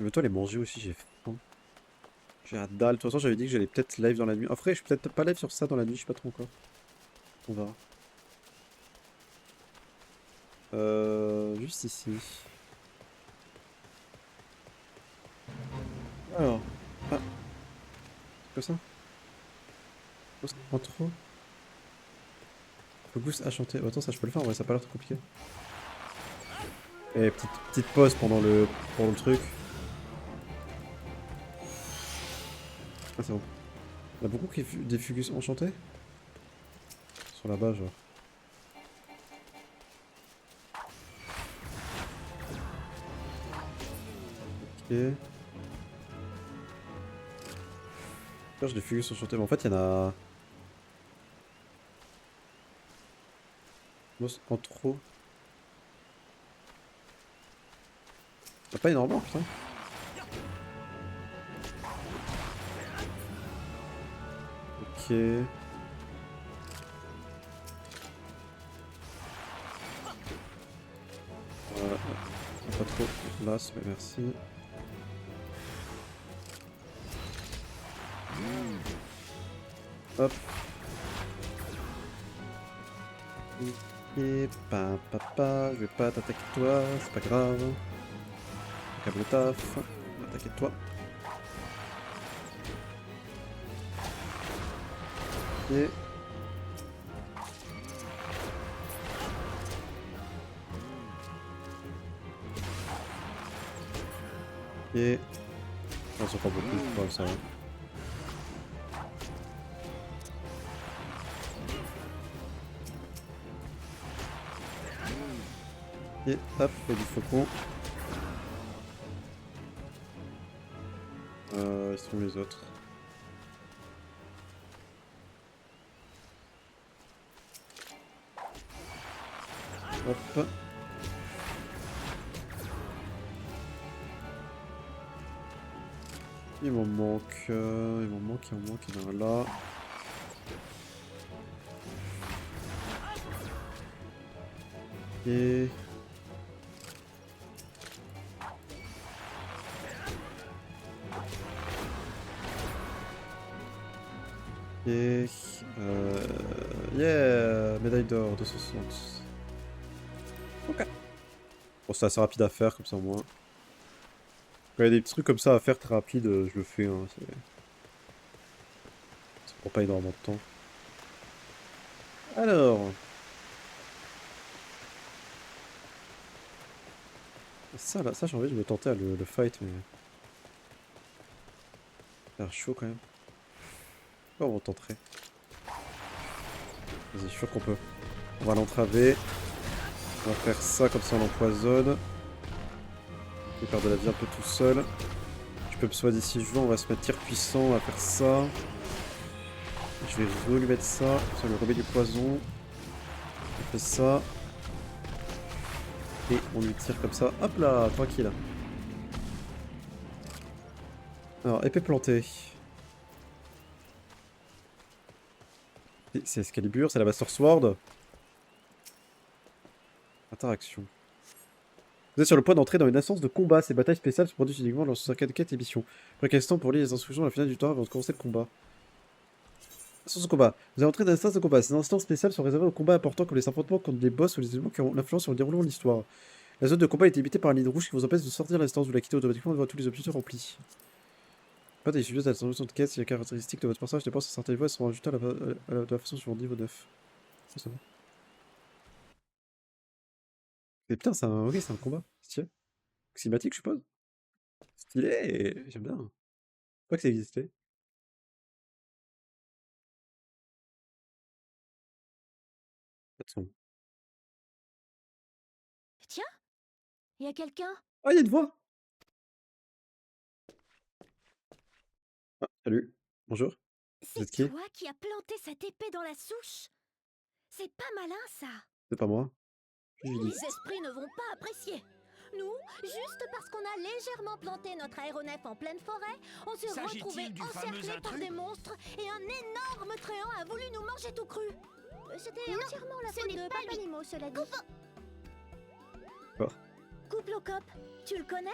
Veux-toi les manger aussi, j'ai faim. J'ai la dalle. De toute façon, j'avais dit que j'allais peut-être live dans la nuit. Après, je suis peut-être pas live sur ça dans la nuit, je sais pas trop encore. On verra. Juste ici. Alors. Ah, c'est quoi ça? Intro. Focus à chanter. Oh, attends, ça je peux le faire, en vrai, ça a pas l'air trop compliqué. Et petite pause pendant le truc. Ah, c'est bon. Il y a beaucoup qui des Fugus enchantés? Sur la base, genre. Ok. Cherche des Fugus enchantés, mais en fait, il y en a... En trop. Il y a pas énormément, putain. Ok. Pas trop là, mais merci. Hop. Ok, papa, je vais pas t'attaquer toi, c'est pas grave. Câble le taf, on va attaquer toi. Ok. Ok. Non, c'est pas beaucoup, c'est pas ça. Et hop, il y a du faucon. Ils sont les autres. Hop. Il m'en manque, il m'en manque, il y en a un là. Et... Et... Yeah! Médaille d'or, 260. Ok. Bon, c'est assez rapide à faire, comme ça au moins. Quand il y a des petits trucs comme ça à faire très rapide, je le fais. Hein, ça prend pas énormément de temps. Alors. Ça, là, ça, j'ai envie de me tenter à le fight, mais. Ça a l'air chaud quand même. Oh, on tenterait. Vas-y, je suis sûr qu'on peut. On va l'entraver. On va faire ça, comme ça on l'empoisonne. Il perd de la vie un peu tout seul. Je peux me soigner d'ici je veux, on va se mettre tir puissant, on va faire ça. Je vais lui mettre ça, ça lui remet du poison. On fait ça. Et on lui tire comme ça. Hop là, tranquille. Alors, épée plantée. C'est Excalibur, c'est la Master Sword. Interaction. Vous êtes sur le point d'entrer dans une instance de combat. Ces batailles spéciales se produisent uniquement lors de 54 émissions. Après instant pour lire les instructions à la finale du temps avant de commencer le combat. Instance de combat. Vous allez entrer dans l'instance de combat. Ces instances spéciales sont réservées aux combats importants comme les affrontements contre des boss ou les éléments qui ont l'influence sur le déroulement de l'histoire. La zone de combat est limitée par une ligne rouge qui vous empêche de sortir de l'instance. Vous la quittez automatiquement devant tous les objectifs remplis. Pas des sujets à la solution de quête si les caractéristiques de votre personnage dépendent de certains niveaux, elles seront ajoutées de la façon suivante niveau 9. Ça va. Et putain, c'est un... Ok, c'est un combat. Stylé. Cinématique, je suppose. Stylé. J'aime bien. Pas que ça existait. Attends. Tiens, il y a quelqu'un. Ah, il y a une voix. Ah, salut. Bonjour. Vous êtes C'est qui? toi qui as planté cette épée dans la souche. C'est pas malin ça. C'est pas moi. Les esprits ne vont pas apprécier. Nous, juste parce qu'on a légèrement planté notre aéronef en pleine forêt, on s'est retrouvé encerclés par des monstres et un énorme tréant a voulu nous manger tout cru. C'était entièrement la faute de Papa Nemo, cela dit. Couplocop, tu le connais?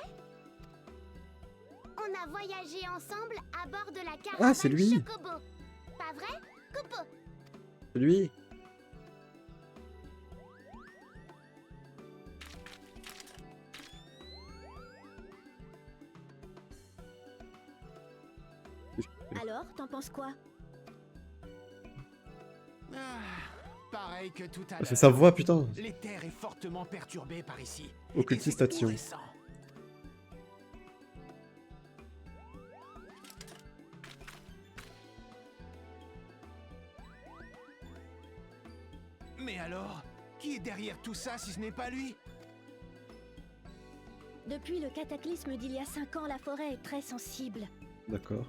On a voyagé ensemble à bord de la caravane Ah, c'est lui. Chocobo. Pas vrai, Coupo? C'est lui. Alors, t'en penses quoi? Pareil que tout à C'est l'heure. sa voix, putain. L'éther est fortement perturbé par ici. Occultiste Et c'est tout action. récent. Mais alors, qui est derrière tout ça si ce n'est pas lui? Depuis le cataclysme d'il y a 5 ans, la forêt est très sensible. D'accord.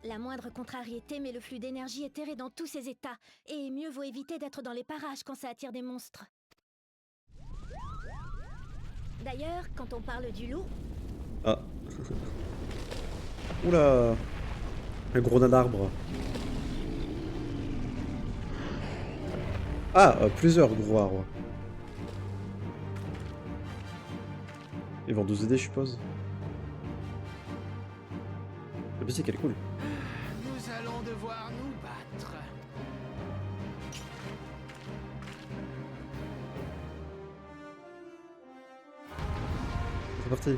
La moindre contrariété met le flux d'énergie éthéré dans tous ses états, et mieux vaut éviter d'être dans les parages quand ça attire des monstres. D'ailleurs, quand on parle du loup, Ah. Oula. Un gros nain d'arbre. Ah, plusieurs gros arbres. Ils vont nous aider, je suppose. La musique, elle est cool. Nous allons devoir nous battre. C'est parti.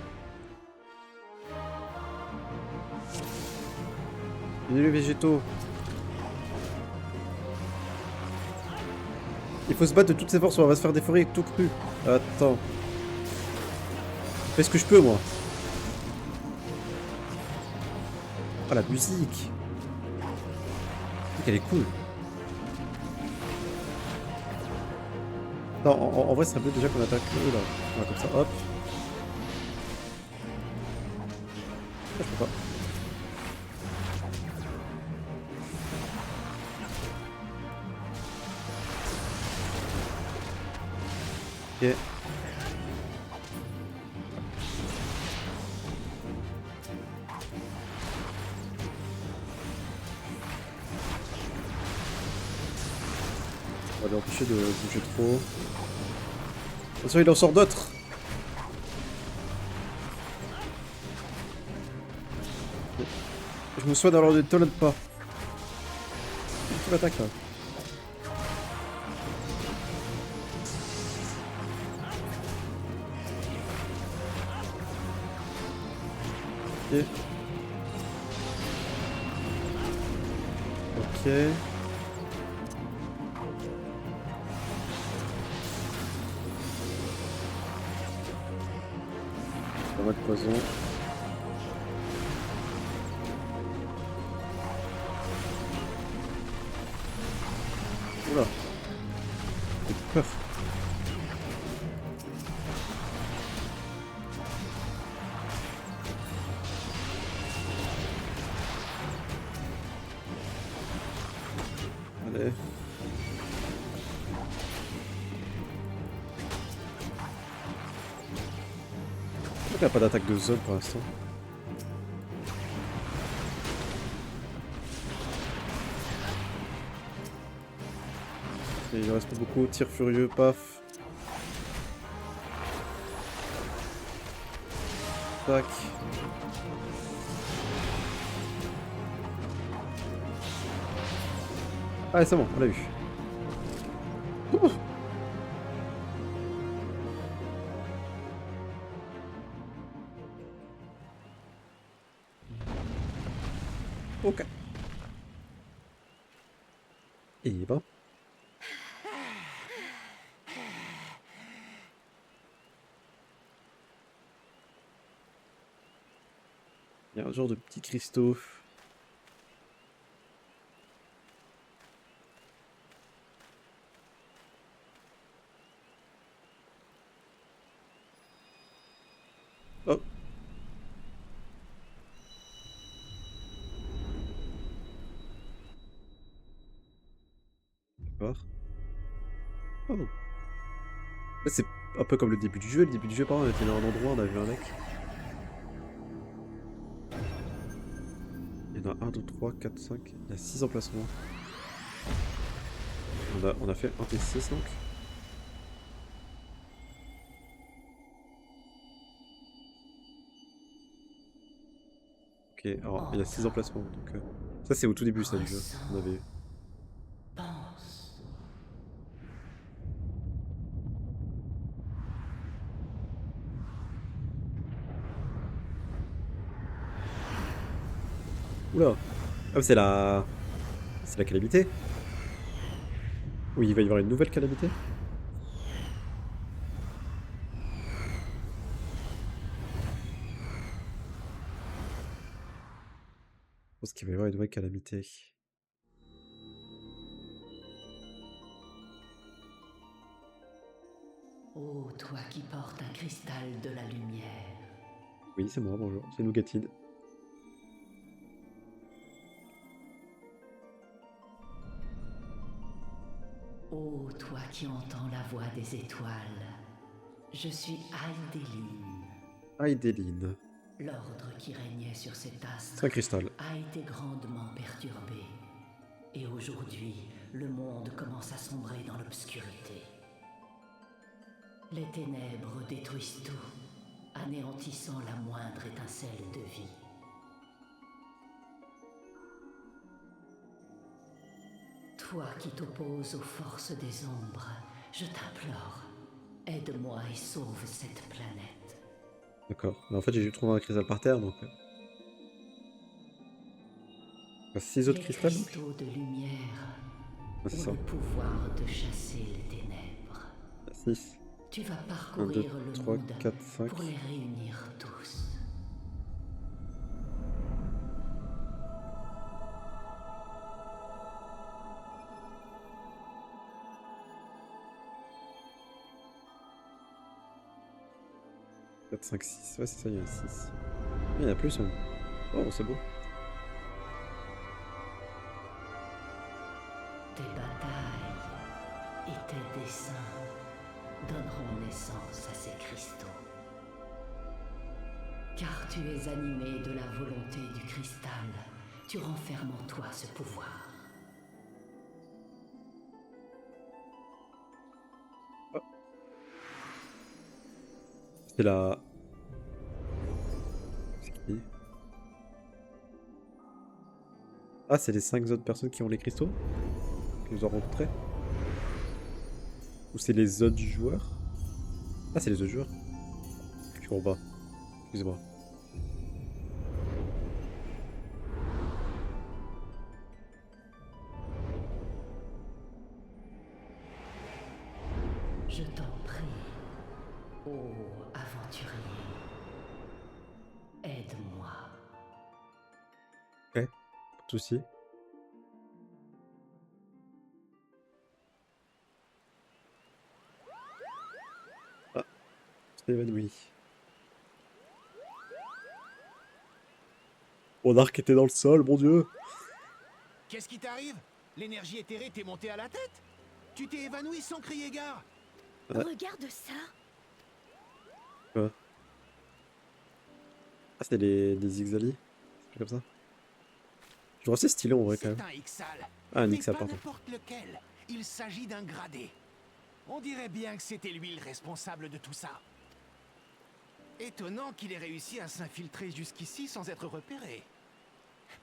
Venez les végétaux. Il faut se battre de toutes ses forces ou on va se faire déforer tout cru. Attends. Je fais ce que je peux, moi. Ah, la musique. Elle est cool. Non, en vrai, ce serait mieux déjà qu'on attaque eux, là. Voilà, comme ça, hop. Ah, je peux pas. Ok. On va lui empêcher de bouger trop. Attention, il en sort d'autres. Je me soigne alors ne t'étonne pas. Tu m'attaques là. Ok. Ok. Pas mal de poison. Oula. J'ai peur. Allez. Pourquoi il n'y a pas d'attaque de zone pour l'instant? Et il reste pas beaucoup. Tir furieux, paf. Tac. Ah, c'est bon, on l'a eu. Ouh. Ok. Et ben. Il y a un genre de petits cristaux. Oh. D'accord. Oh. Là, c'est un peu comme le début du jeu. Le début du jeu, par exemple, on était dans un endroit, on a vu un mec. Il y en a 1, 2, 3, 4, 5. Il y a 6 emplacements. On a fait un T6 donc. Ok, alors il y a 6 emplacements donc. Ça, c'est au tout début, ça, du jeu. On avait eu. Pense. Oula! Ah, c'est la. C'est la calamité? Oui, il va y avoir une nouvelle calamité? Je pense qu'il va y avoir une nouvelle calamité. Ô toi qui portes un cristal de la lumière, Oui, c'est moi, bonjour. C'est Nougatide. ô toi qui entends la voix des étoiles, je suis Aïdéline. Aïdéline. L'ordre qui régnait sur cet astre C'est un cristal. a été grandement perturbé. Et aujourd'hui, le monde commence à sombrer dans l'obscurité. Les ténèbres détruisent tout, anéantissant la moindre étincelle de vie. Toi qui t'opposes aux forces des ombres, je t'implore, aide-moi et sauve cette planète. D'accord. Mais en fait, j'ai juste trouvé un cristal par terre donc. 6 autres Les cristals? cristaux de lumière Ah, c'est ont ça. le pouvoir de chasser les ténèbres. 6. Tu vas 1, 2, parcourir le 3, monde 4, 5. pour les réunir tous. 4, 5, 6. Ouais, c'est ça, il y en a 6. Il y en a plus même. Oh, c'est beau. Tes batailles et tes desseins donneront naissance à ces cristaux. Car tu es animé de la volonté du cristal, tu renfermes en toi ce pouvoir. C'est la. C'est qui? Ah, c'est les 5 autres personnes qui ont les cristaux? Que nous avons rencontrés? Ou c'est les autres joueurs? Ah, c'est les autres joueurs. Je comprends pas. Excusez-moi. Je t'en prie, ô aventurier, aide-moi. Pas de souci. Ah, c'est évanoui. Mon arc était dans le sol, mon dieu. Qu'est-ce qui t'arrive? L'énergie éthérée t'est montée à la tête? Tu t'es évanoui sans crier gare? Ouais. Regarde ça. Quoi? Ah, c'était les Ixali? C'est comme ça. Je trouve assez stylé en vrai quand C'est même. un Ixal. Ah, un Mais Ixal, pas pardon. n'importe lequel. Il s'agit d'un gradé. On dirait bien que c'était lui le responsable de tout ça. Étonnant qu'il ait réussi à s'infiltrer jusqu'ici sans être repéré.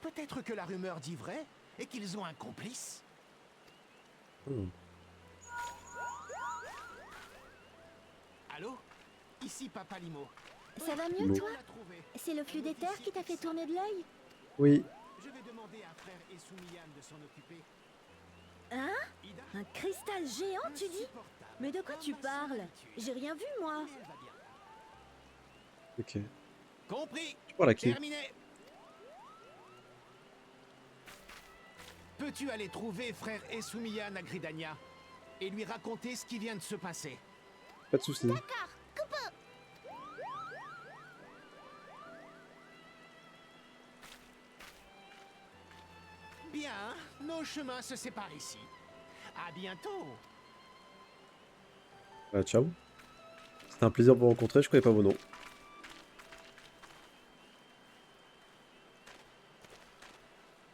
Peut-être que la rumeur dit vrai et qu'ils ont un complice. Hmm. Allô? Ici Papa Limo. Ça va mieux, Bon. toi? On l'a trouvé. C'est le flux d'éther qui t'a fait tourner de l'œil? Oui. Je vais demander à frère Esoumiyan de s'en occuper. Hein? Ida, Un cristal géant, tu dis? insupportable. Mais de quoi tu parles? J'ai rien vu, moi. Mais elle va bien. Ok. Compris. Tu parles à qui? Terminé. Peux-tu aller trouver frère Esoumiyan à Gridania et lui raconter ce qui vient de se passer? Pas de souci. D'accord, Coupeau. Bien, nos chemins se séparent ici. À bientôt. Ciao. C'était un plaisir de vous rencontrer, je connais pas vos noms.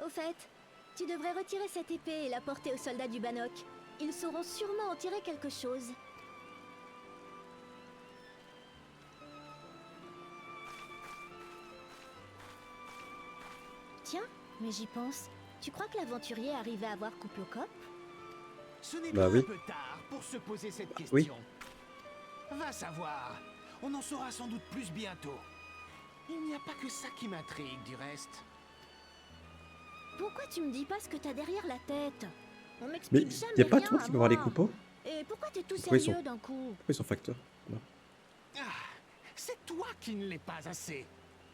Au fait, tu devrais retirer cette épée et la porter aux soldats du Bannock. Ils sauront sûrement en tirer quelque chose. Tiens, mais j'y pense. Tu crois que l'aventurier arrivait à voir Kuplokop? Ce n'est Bah pas oui. un peu tard pour se poser cette question. Oui. Va savoir. On en saura sans doute plus bientôt. Il n'y a pas que ça qui m'intrigue du reste. Pourquoi tu me dis pas ce que t'as derrière la tête? On Mais m'explique jamais y a pas rien tout le monde à qui peut voir les moi. coupeaux? Et pourquoi t'es tout Pourquoi ils sérieux sont- d'un coup? Pourquoi ils sont facteurs? Voilà. Ah, c'est toi qui ne l'es pas assez.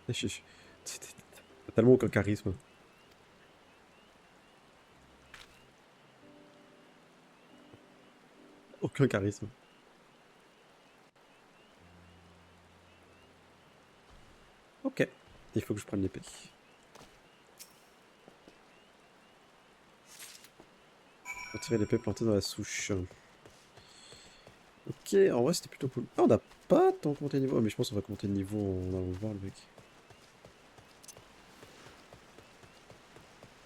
T'as tellement aucun charisme. Aucun charisme. Ok. Il faut que je prenne l'épée. Retirer l'épée plantée dans la souche. Ok, en vrai c'était plutôt cool. Ah, on n'a pas tant monté de niveau. Ah, mais je pense qu'on va monter de niveau en allant voir le mec.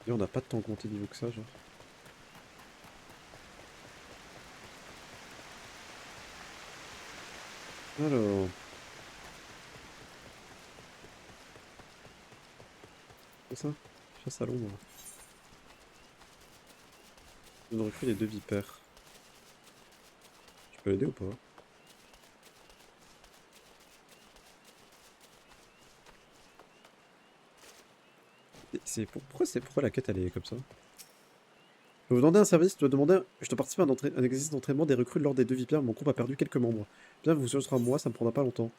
Et on n'a pas tant monté de niveau que ça, genre. Alors. C'est ça? Chasse à l'ombre. On aurait fait les deux vipères. Tu peux l'aider ou pas? Pourquoi la quête elle est comme ça? Je vais vous demander un service, je dois participer à un exercice d'entraînement des recrues lors des deux vipères, mon groupe a perdu quelques membres. Bien, vous ce sera moi, ça me prendra pas longtemps.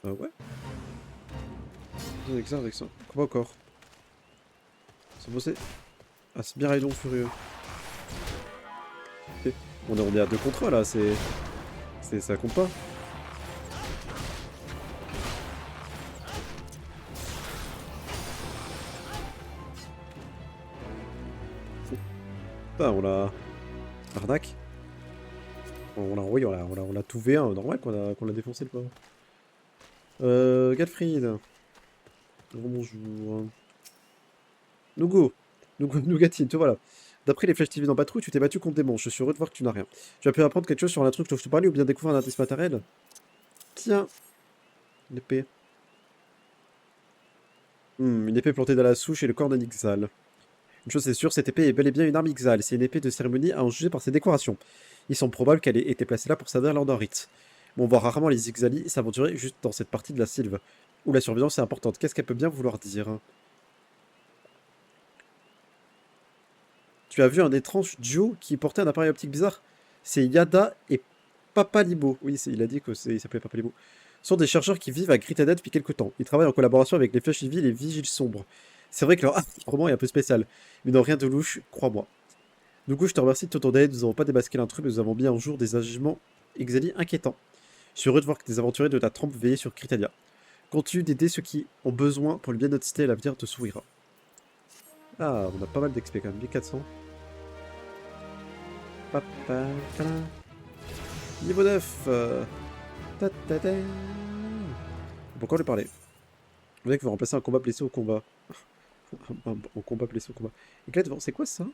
Ouais. Un exercice avec ça. Combat au corps. C'est bossé. Ah, c'est bien Raidon furieux. Ok. On est à 2 contre 1 là, ça compte pas. Putain, on l'a... Arnaque. Oui, on l'a tout V1, normal qu'on l'a défoncé le pauvre. Galfried. Bonjour. Nougatine, te voilà. D'après les flèches TV dans Patrouille, tu t'es battu contre des monstres. Je suis heureux de voir que tu n'as rien. Tu as pu apprendre quelque chose sur l'intrus dont je te parlais ou bien découvrir un indice matériel? Tiens. Une épée. Une épée plantée dans la souche et le corps d'un Ixal. Une chose est sûre, cette épée est bel et bien une arme Ixal. C'est une épée de cérémonie à en juger par ses décorations. Il semble probable qu'elle ait été placée là pour servir lors d'un rite. Mais on voit rarement les Ixali s'aventurer juste dans cette partie de la Sylve, où la surveillance est importante. Qu'est-ce qu'elle peut bien vouloir dire? Tu as vu un étrange duo qui portait un appareil optique bizarre? C'est Yada et Papalibo. Oui, il a dit il s'appelait Papalibo. Ce sont des chercheurs qui vivent à Gritana depuis quelque temps. Ils travaillent en collaboration avec les Flèches Vives et les Vigiles Sombres. C'est vrai que leur roman est un peu spécial, mais non, rien de louche, crois-moi. Du coup, je te remercie de ton aide. Nous n'avons pas démasqué l'intrus, mais nous avons mis en jour des agissements Exali inquiétants. Je suis heureux de voir que des aventuriers de ta trempe veillaient sur Critania. Continue d'aider ceux qui ont besoin pour le bien de notre cité et l'avenir te sourira. Ah, on a pas mal d'XP quand même, 1400. Niveau 9 Pourquoi lui parler? Vous savez que vous remplacez un combat blessé au combat. Un combat blessé au combat. Éclat c'est quoi ça?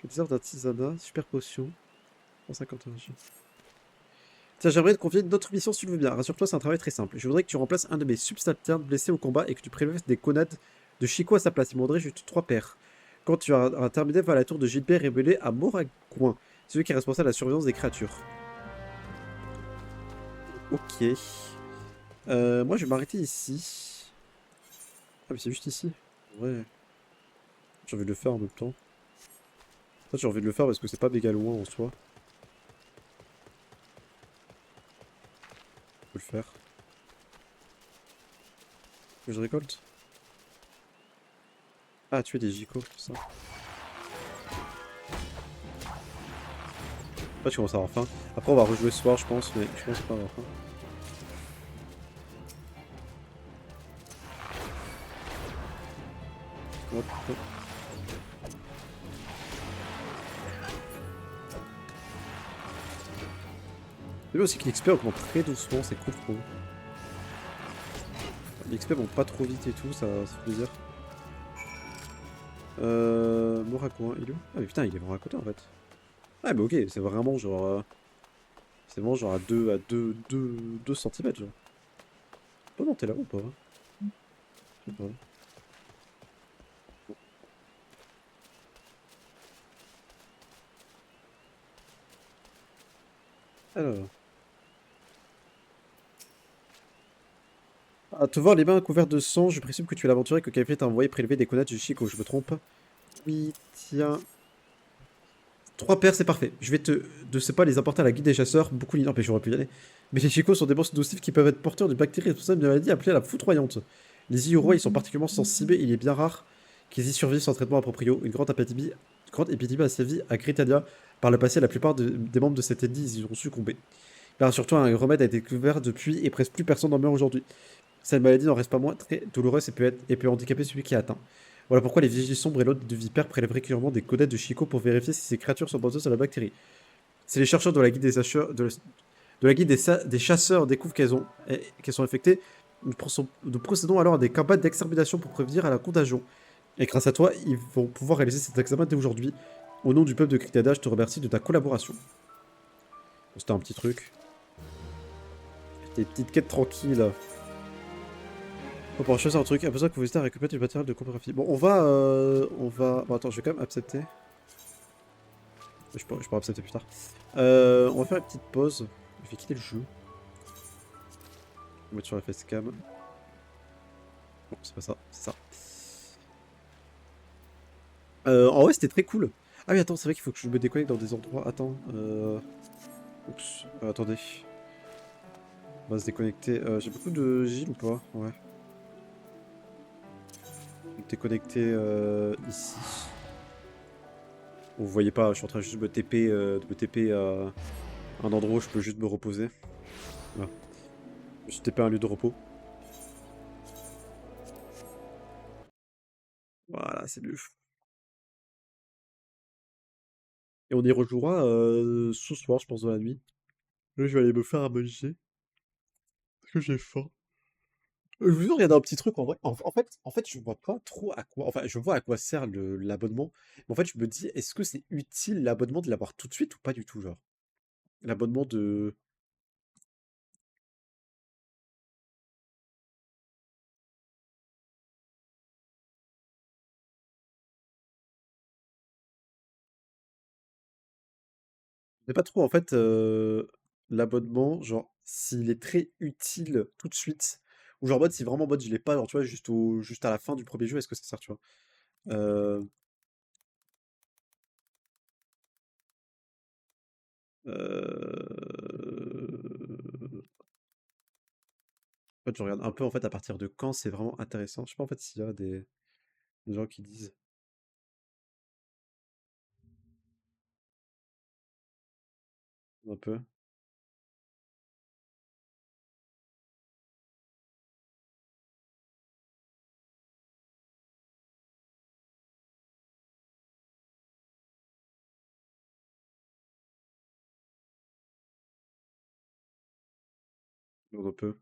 4 heures d'artisanat, super potion. 150 énergie. Tiens, j'aimerais te confier une autre mission si tu le veux bien. Rassure-toi, c'est un travail très simple. Je voudrais que tu remplaces un de mes subalternes blessés au combat et que tu prélèves des connades de Chico à sa place. Il me faudrait juste 3 paires. Quand tu auras terminé, va à la tour de Gilbert révélé à Moragouin, celui qui est responsable de la surveillance des créatures. Ok. Moi, je vais m'arrêter ici. Ah, mais c'est juste ici. Ouais. J'ai envie de le faire en même temps. En fait, j'ai envie de le faire parce que c'est pas méga loin en soi. Je peux le faire. Que je récolte? Ah, tuer des geckos, ça. Après, je commence à avoir faim. Après, on va rejouer ce soir, je pense, mais je pense pas avoir faim. Hop, hop. C'est bien aussi que l'XP augmente très doucement, c'est cool, je trouve. Les XP vont pas trop vite et tout, ça fait plaisir. Moragouin, il est où? Ah mais putain, il est vraiment à côté en fait. Ah mais ok, c'est vraiment genre... c'est vraiment genre à 2 cm genre. Pas monter là ou pas? Je sais pas. Alors... À te voir les mains couvertes de sang, je présume que tu es l'aventurier que Kayflet t'a envoyé prélever des connards du Chico, je me trompe? Oui, tiens... 3 paires, c'est parfait. Je vais de ce pas les apporter à la guilde des chasseurs. Beaucoup non, mais j'aurais pu y aller. Mais les chicos sont des monstres nocifs qui peuvent être porteurs de bactéries responsables de maladies appelées la foudroyante. Les Iurois, ils sont particulièrement sensibles et il est bien rare qu'ils y survivent sans traitement approprié. Une grande épidémie a sévi à Gritania. Par le passé, la plupart des membres de cette ethnie y ont succombé. Là, surtout, un remède a été découvert depuis et presque plus personne n'en meurt aujourd'hui. Cette maladie n'en reste pas moins très douloureuse et peut handicaper celui qui est atteint. Voilà pourquoi les vigiles sombres et l'hôte de vipère prélèvent régulièrement des codettes de Chico pour vérifier si ces créatures sont porteuses à la bactérie. Si les chercheurs de la guide des, des chasseurs découvrent qu'elles sont infectées, nous procédons alors à des campagnes d'extermination pour prévenir à la contagion. Et grâce à toi, ils vont pouvoir réaliser cet examen dès aujourd'hui. Au nom du peuple de Critada, je te remercie de ta collaboration. C'était un petit truc. Des petites quêtes tranquilles. On va choisir un truc. A besoin que vous hésitez à récupérer du matériel de cartographie. Bon, on va... Bon, attends, je vais quand même accepter. Je pourrais accepter plus tard. On va faire une petite pause. Je vais quitter le jeu. On va mettre sur la facecam. Non, c'est pas ça, c'est ça. En vrai, c'était très cool. Ah oui, attends, c'est vrai qu'il faut que je me déconnecte dans des endroits. Attends, oups, attendez. On va se déconnecter. J'ai beaucoup de Gilles ou pas? Ouais. Déconnecter ici. Vous voyez pas, je suis en train juste de me TP à un endroit où je peux juste me reposer. Voilà. Je me suis TP à un lieu de repos. Voilà, c'est mieux. Et on y rejouera ce soir, je pense, dans la nuit. Là, je vais aller me faire à manger. Parce que j'ai faim. Je veux regarder un petit truc en vrai. En fait, je vois pas trop à quoi. Enfin, je vois à quoi sert l'abonnement. Mais en fait, je me dis, est-ce que c'est utile l'abonnement de l'avoir tout de suite ou pas du tout, genre? L'abonnement de. Je sais pas trop, en fait, l'abonnement, genre, s'il est très utile tout de suite. Ou genre, en mode, si vraiment en mode, je l'ai pas, genre, tu vois, juste à la fin du premier jeu, est-ce que ça sert, tu vois? Euh, En fait, je regarde un peu en fait à partir de quand c'est vraiment intéressant. Je sais pas en fait s'il y a des gens qui disent un peu. Un peu.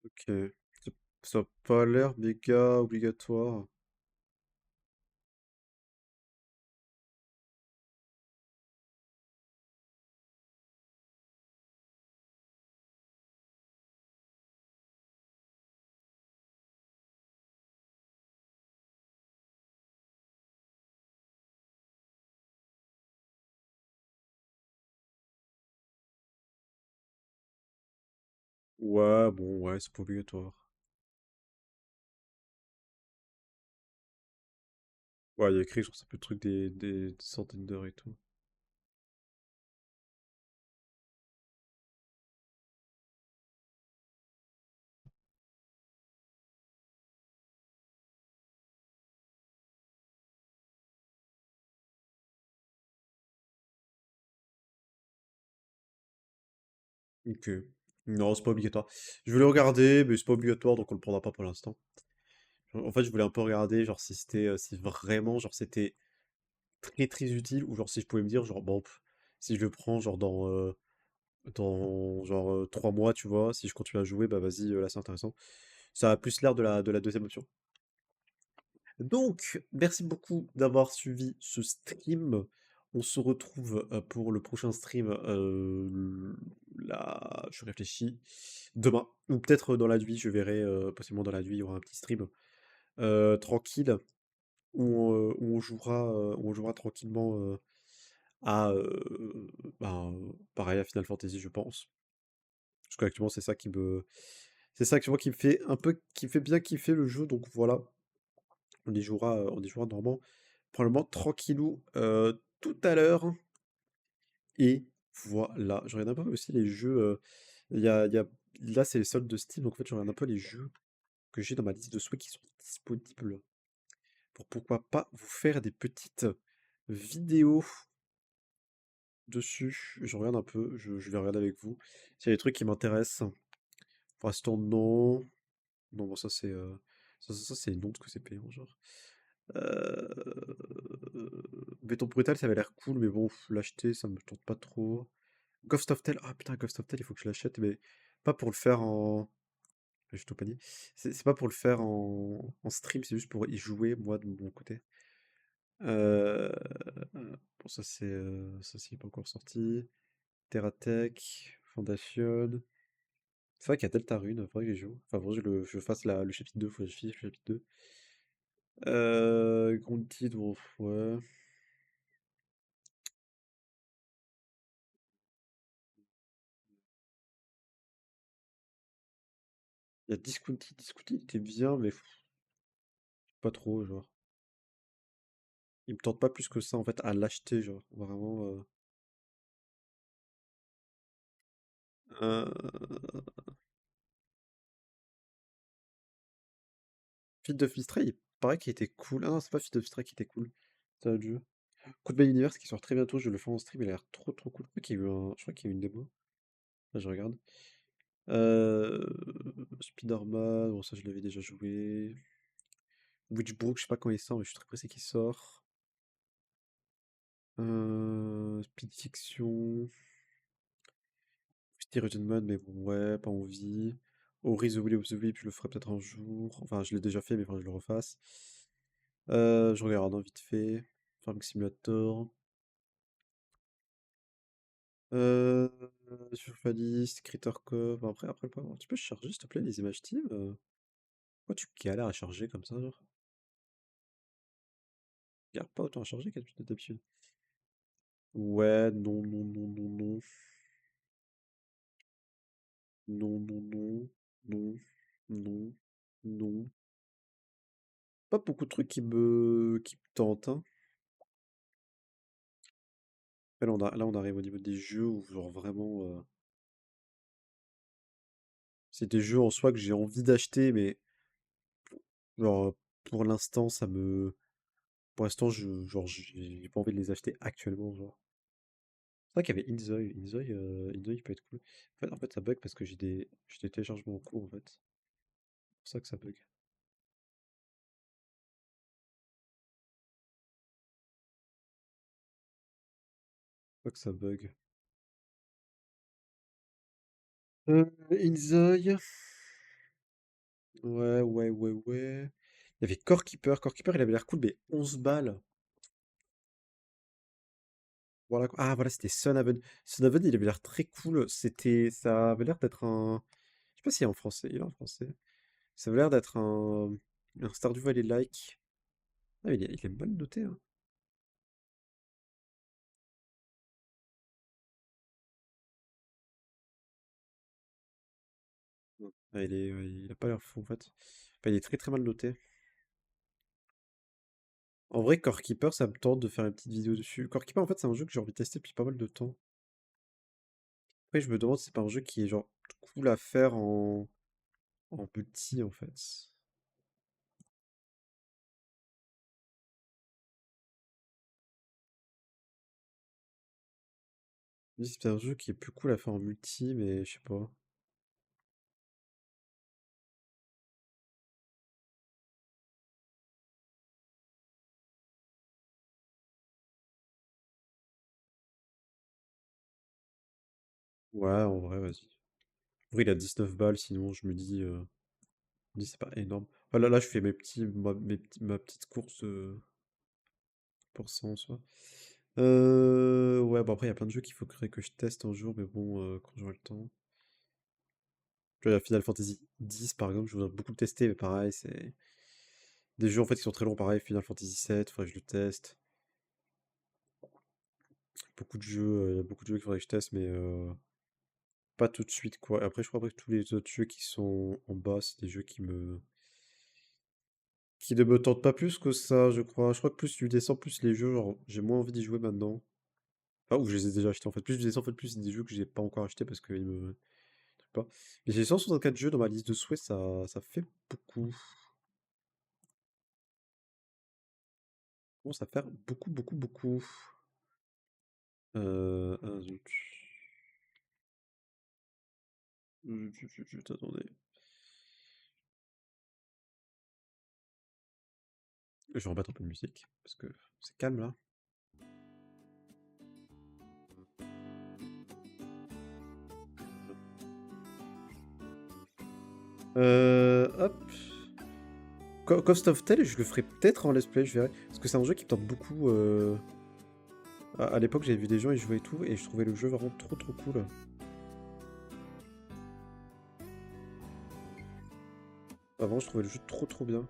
Ok. Ça a pas l'air méga obligatoire. Ouais, bon, ouais, c'est pas obligatoire. Ouais, il y a écrit sur ça peut être truc des centaines d'heures et tout. Ok. Non, c'est pas obligatoire. Je voulais regarder, mais c'est pas obligatoire, donc on le prendra pas pour l'instant. En fait, je voulais un peu regarder, genre, si c'était, si vraiment, genre, c'était très très utile, ou genre, si je pouvais me dire, genre, bon, si je le prends, genre, dans genre 3 mois, tu vois, si je continue à jouer, bah vas-y, là, c'est intéressant. Ça a plus l'air de la deuxième option. Donc, merci beaucoup d'avoir suivi ce stream. On se retrouve pour le prochain stream, là, je réfléchis, demain, ou peut-être dans la nuit, je verrai, possiblement dans la nuit, il y aura un petit stream tranquille, où on jouera tranquillement à, ben, pareil, à Final Fantasy, je pense. Parce qu'actuellement, c'est ça actuellement qui me fait un peu, qui me fait bien kiffer le jeu, donc voilà. On y jouera normalement, probablement tranquillou tout à l'heure. Et voilà, je regarde un peu aussi les jeux. Là, c'est les soldes de Steam, donc en fait, je regarde un peu les jeux que j'ai dans ma liste de souhaits qui sont disponibles. Pour pourquoi pas vous faire des petites vidéos dessus. Je regarde un peu, je vais regarder avec vous. S'il y a des trucs qui m'intéressent. Pour l'instant, non. Non, bon, ça, c'est non, parce que c'est payant, genre. Euh... Béton Brutal, ça avait l'air cool, mais bon, l'acheter, ça me tente pas trop. Ghost of Tell, ah putain, Ghost of Tell, il faut que je l'achète, mais pas pour le faire en. J'ai tout pas dit. C'est pas pour le faire en stream, c'est juste pour y jouer, moi, de mon côté. Euh... Bon, ça, c'est pas encore sorti. Terratech, Foundation. C'est vrai qu'il y a Deltarune, faudrait que j'y joue. Enfin, faudrait que je fasse le chapitre 2, faut que je finisse le chapitre 2. Grounded, bon, ouais. Il y a Discounty. Discounty, il était bien, mais pas trop, genre. Il me tente pas plus que ça, en fait, à l'acheter, genre. Vraiment. Feed of Stray, il paraît qu'il était cool. Ah non, c'est pas Feed of Stray qui était cool. C'est un autre jeu. Coup de Bell Universe qui sort très bientôt, je le fais en stream, il a l'air trop trop cool. Je crois qu'il y a eu une démo. Là, je regarde. Spider-Man, bon ça je l'avais déjà joué. Witchbrook, je sais pas quand il sort, mais je suis très pressé qu'il sort. Speed Fiction. Styrogen Man, mais bon, ouais, pas envie. Ori the Will of the Wisp, je le ferai peut-être un jour. Enfin, je l'ai déjà fait, mais il faudra que je le refasse. Je regarde hein, vite fait. Farming Simulator. Euh, Survivalist, Critter Cove. Après, pas. Tu peux charger, s'il te plaît, les images Steam? Pourquoi tu galères à charger comme ça, genre? Galère pas autant à charger d'habitude. Ouais, non, non, non, non, non. Non, non, non. Non. Non. Non. Pas beaucoup de trucs qui me tentent, hein. Là, on arrive au niveau des jeux où, genre, vraiment, c'est des jeux en soi que j'ai envie d'acheter, mais, genre, pour l'instant, pour l'instant, genre, j'ai pas envie de les acheter actuellement, genre. C'est vrai qu'il y avait Inzoi. Inzoi, il peut être cool. En fait, ça bug parce que j'ai des téléchargements en cours, en fait. C'est pour ça que ça bug. C'est pour ça que ça bug. Inzoi. Ouais, ouais, ouais, ouais. Il y avait Core Keeper. Core Keeper, il avait l'air cool, mais 11 balles. Voilà. Ah, voilà, c'était Sunhaven. Sunhaven, il avait l'air très cool. Ça avait l'air d'être un. Je sais pas s'il est en français. Il est en français. Ça avait l'air d'être un Stardew Valley-like. Ah, il est mal noté, hein. Ah, il a pas l'air fou, en fait. Enfin, il est très très mal noté. En vrai, Core Keeper, ça me tente de faire une petite vidéo dessus. Core Keeper, en fait, c'est un jeu que j'ai envie de tester depuis pas mal de temps. Après, je me demande si c'est pas un jeu qui est genre cool à faire en petit, en fait. Je me dis, c'est un jeu qui est plus cool à faire en multi, mais je sais pas. Ouais, en vrai, vas-y. En vrai, il a 19 balles, sinon je me dis c'est pas énorme. Ah, là, je fais ma petite course pour ça en soi. Ouais, bon après, il y a plein de jeux qu'il faudrait que je teste un jour, mais bon, quand j'aurai le temps. Tu vois, il y a Final Fantasy X, par exemple, je voudrais beaucoup le tester, mais pareil, c'est des jeux en fait qui sont très longs, pareil. Final Fantasy VII, faudrait que je le teste. Beaucoup de jeux qu'il faudrait que je teste, mais pas tout de suite, quoi. Et après, je crois après que tous les autres jeux qui sont en bas, c'est des jeux qui ne me tentent pas plus que ça, je crois. Je crois que plus tu descends, plus les jeux, genre, j'ai moins envie d'y jouer maintenant. Enfin, ou je les ai déjà achetés, en fait. Plus je descends, en fait, plus c'est des jeux que j'ai pas encore achetés parce qu'ils me truc pas. Mais j'ai 164 jeux dans ma liste de souhaits, ça fait beaucoup. Bon, ça fait beaucoup, beaucoup, beaucoup. Zut. Attendez. Je vais remettre un peu de musique, parce que c'est calme là. Hop. Cost of Tale, je le ferai peut-être en let's play, je verrai. Parce que c'est un jeu qui me tente beaucoup. À l'époque, j'avais vu des gens y jouer et tout, et je trouvais le jeu vraiment trop trop cool. Avant, je trouvais le jeu trop trop bien.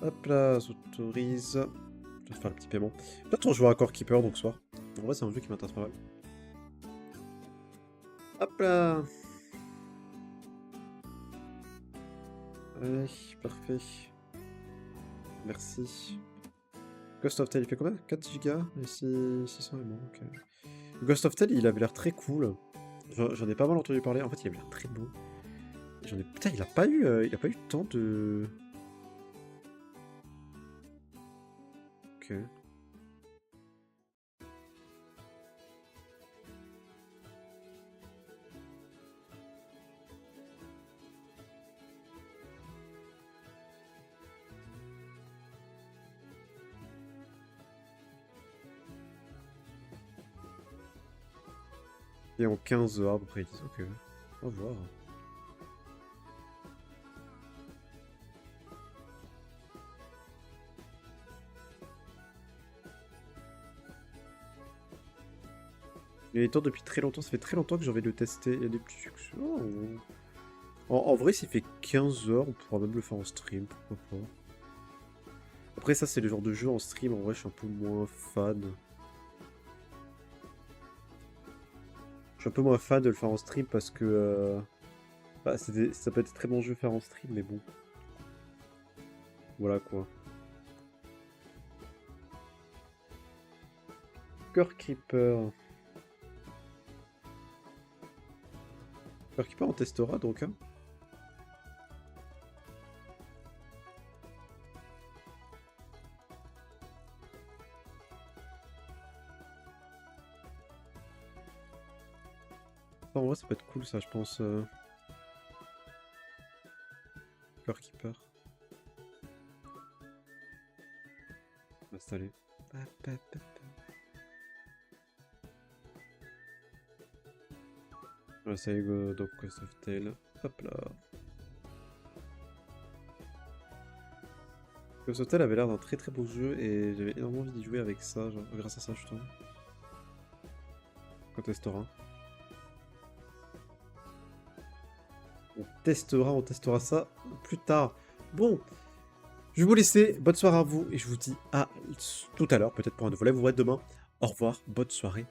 Hop là, s'autorise. Je vais faire le petit paiement. Peut-être on jouera à Core Keeper donc soir. En vrai, c'est un jeu qui m'intéresse pas mal. Hop là. Allez, parfait. Merci. Ghost of Tale, il fait combien? 4 gigas et 600 MB, ok. Ghost of Tale, il avait l'air très cool. J'en ai pas mal entendu parler. En fait, il avait l'air très beau. Putain, il a pas eu tant de... Ok. Et en 15 heures, à peu près, ils disent, ok. On va voir. Il est temps depuis très longtemps, ça fait très longtemps que j'ai envie de le tester. Il y a des petits succès. Oh. En vrai, s'il fait 15 heures, on pourra même le faire en stream, pourquoi pas. Après, ça, c'est le genre de jeu en stream, en vrai, je suis un peu moins fan. Je suis un peu moins fan de le faire en stream parce que... bah, ça peut être très bon jeu à faire en stream, mais bon. Voilà, quoi. Core Creeper. Core Creeper, on testera, donc, hein. En vrai, ça peut être cool, ça, je pense. Core Keeper. Installer. Voilà, ça y est, go, donc Ghost of Tale. Hop là. Ghost of Tale avait l'air d'un très très beau jeu et j'avais énormément envie d'y jouer avec ça, genre, grâce à ça, justement. Quand on testera. On testera ça plus tard. Bon, je vais vous laisser. Bonne soirée à vous et je vous dis à tout à l'heure, peut-être pour un nouveau live ou à demain. Au revoir, bonne soirée.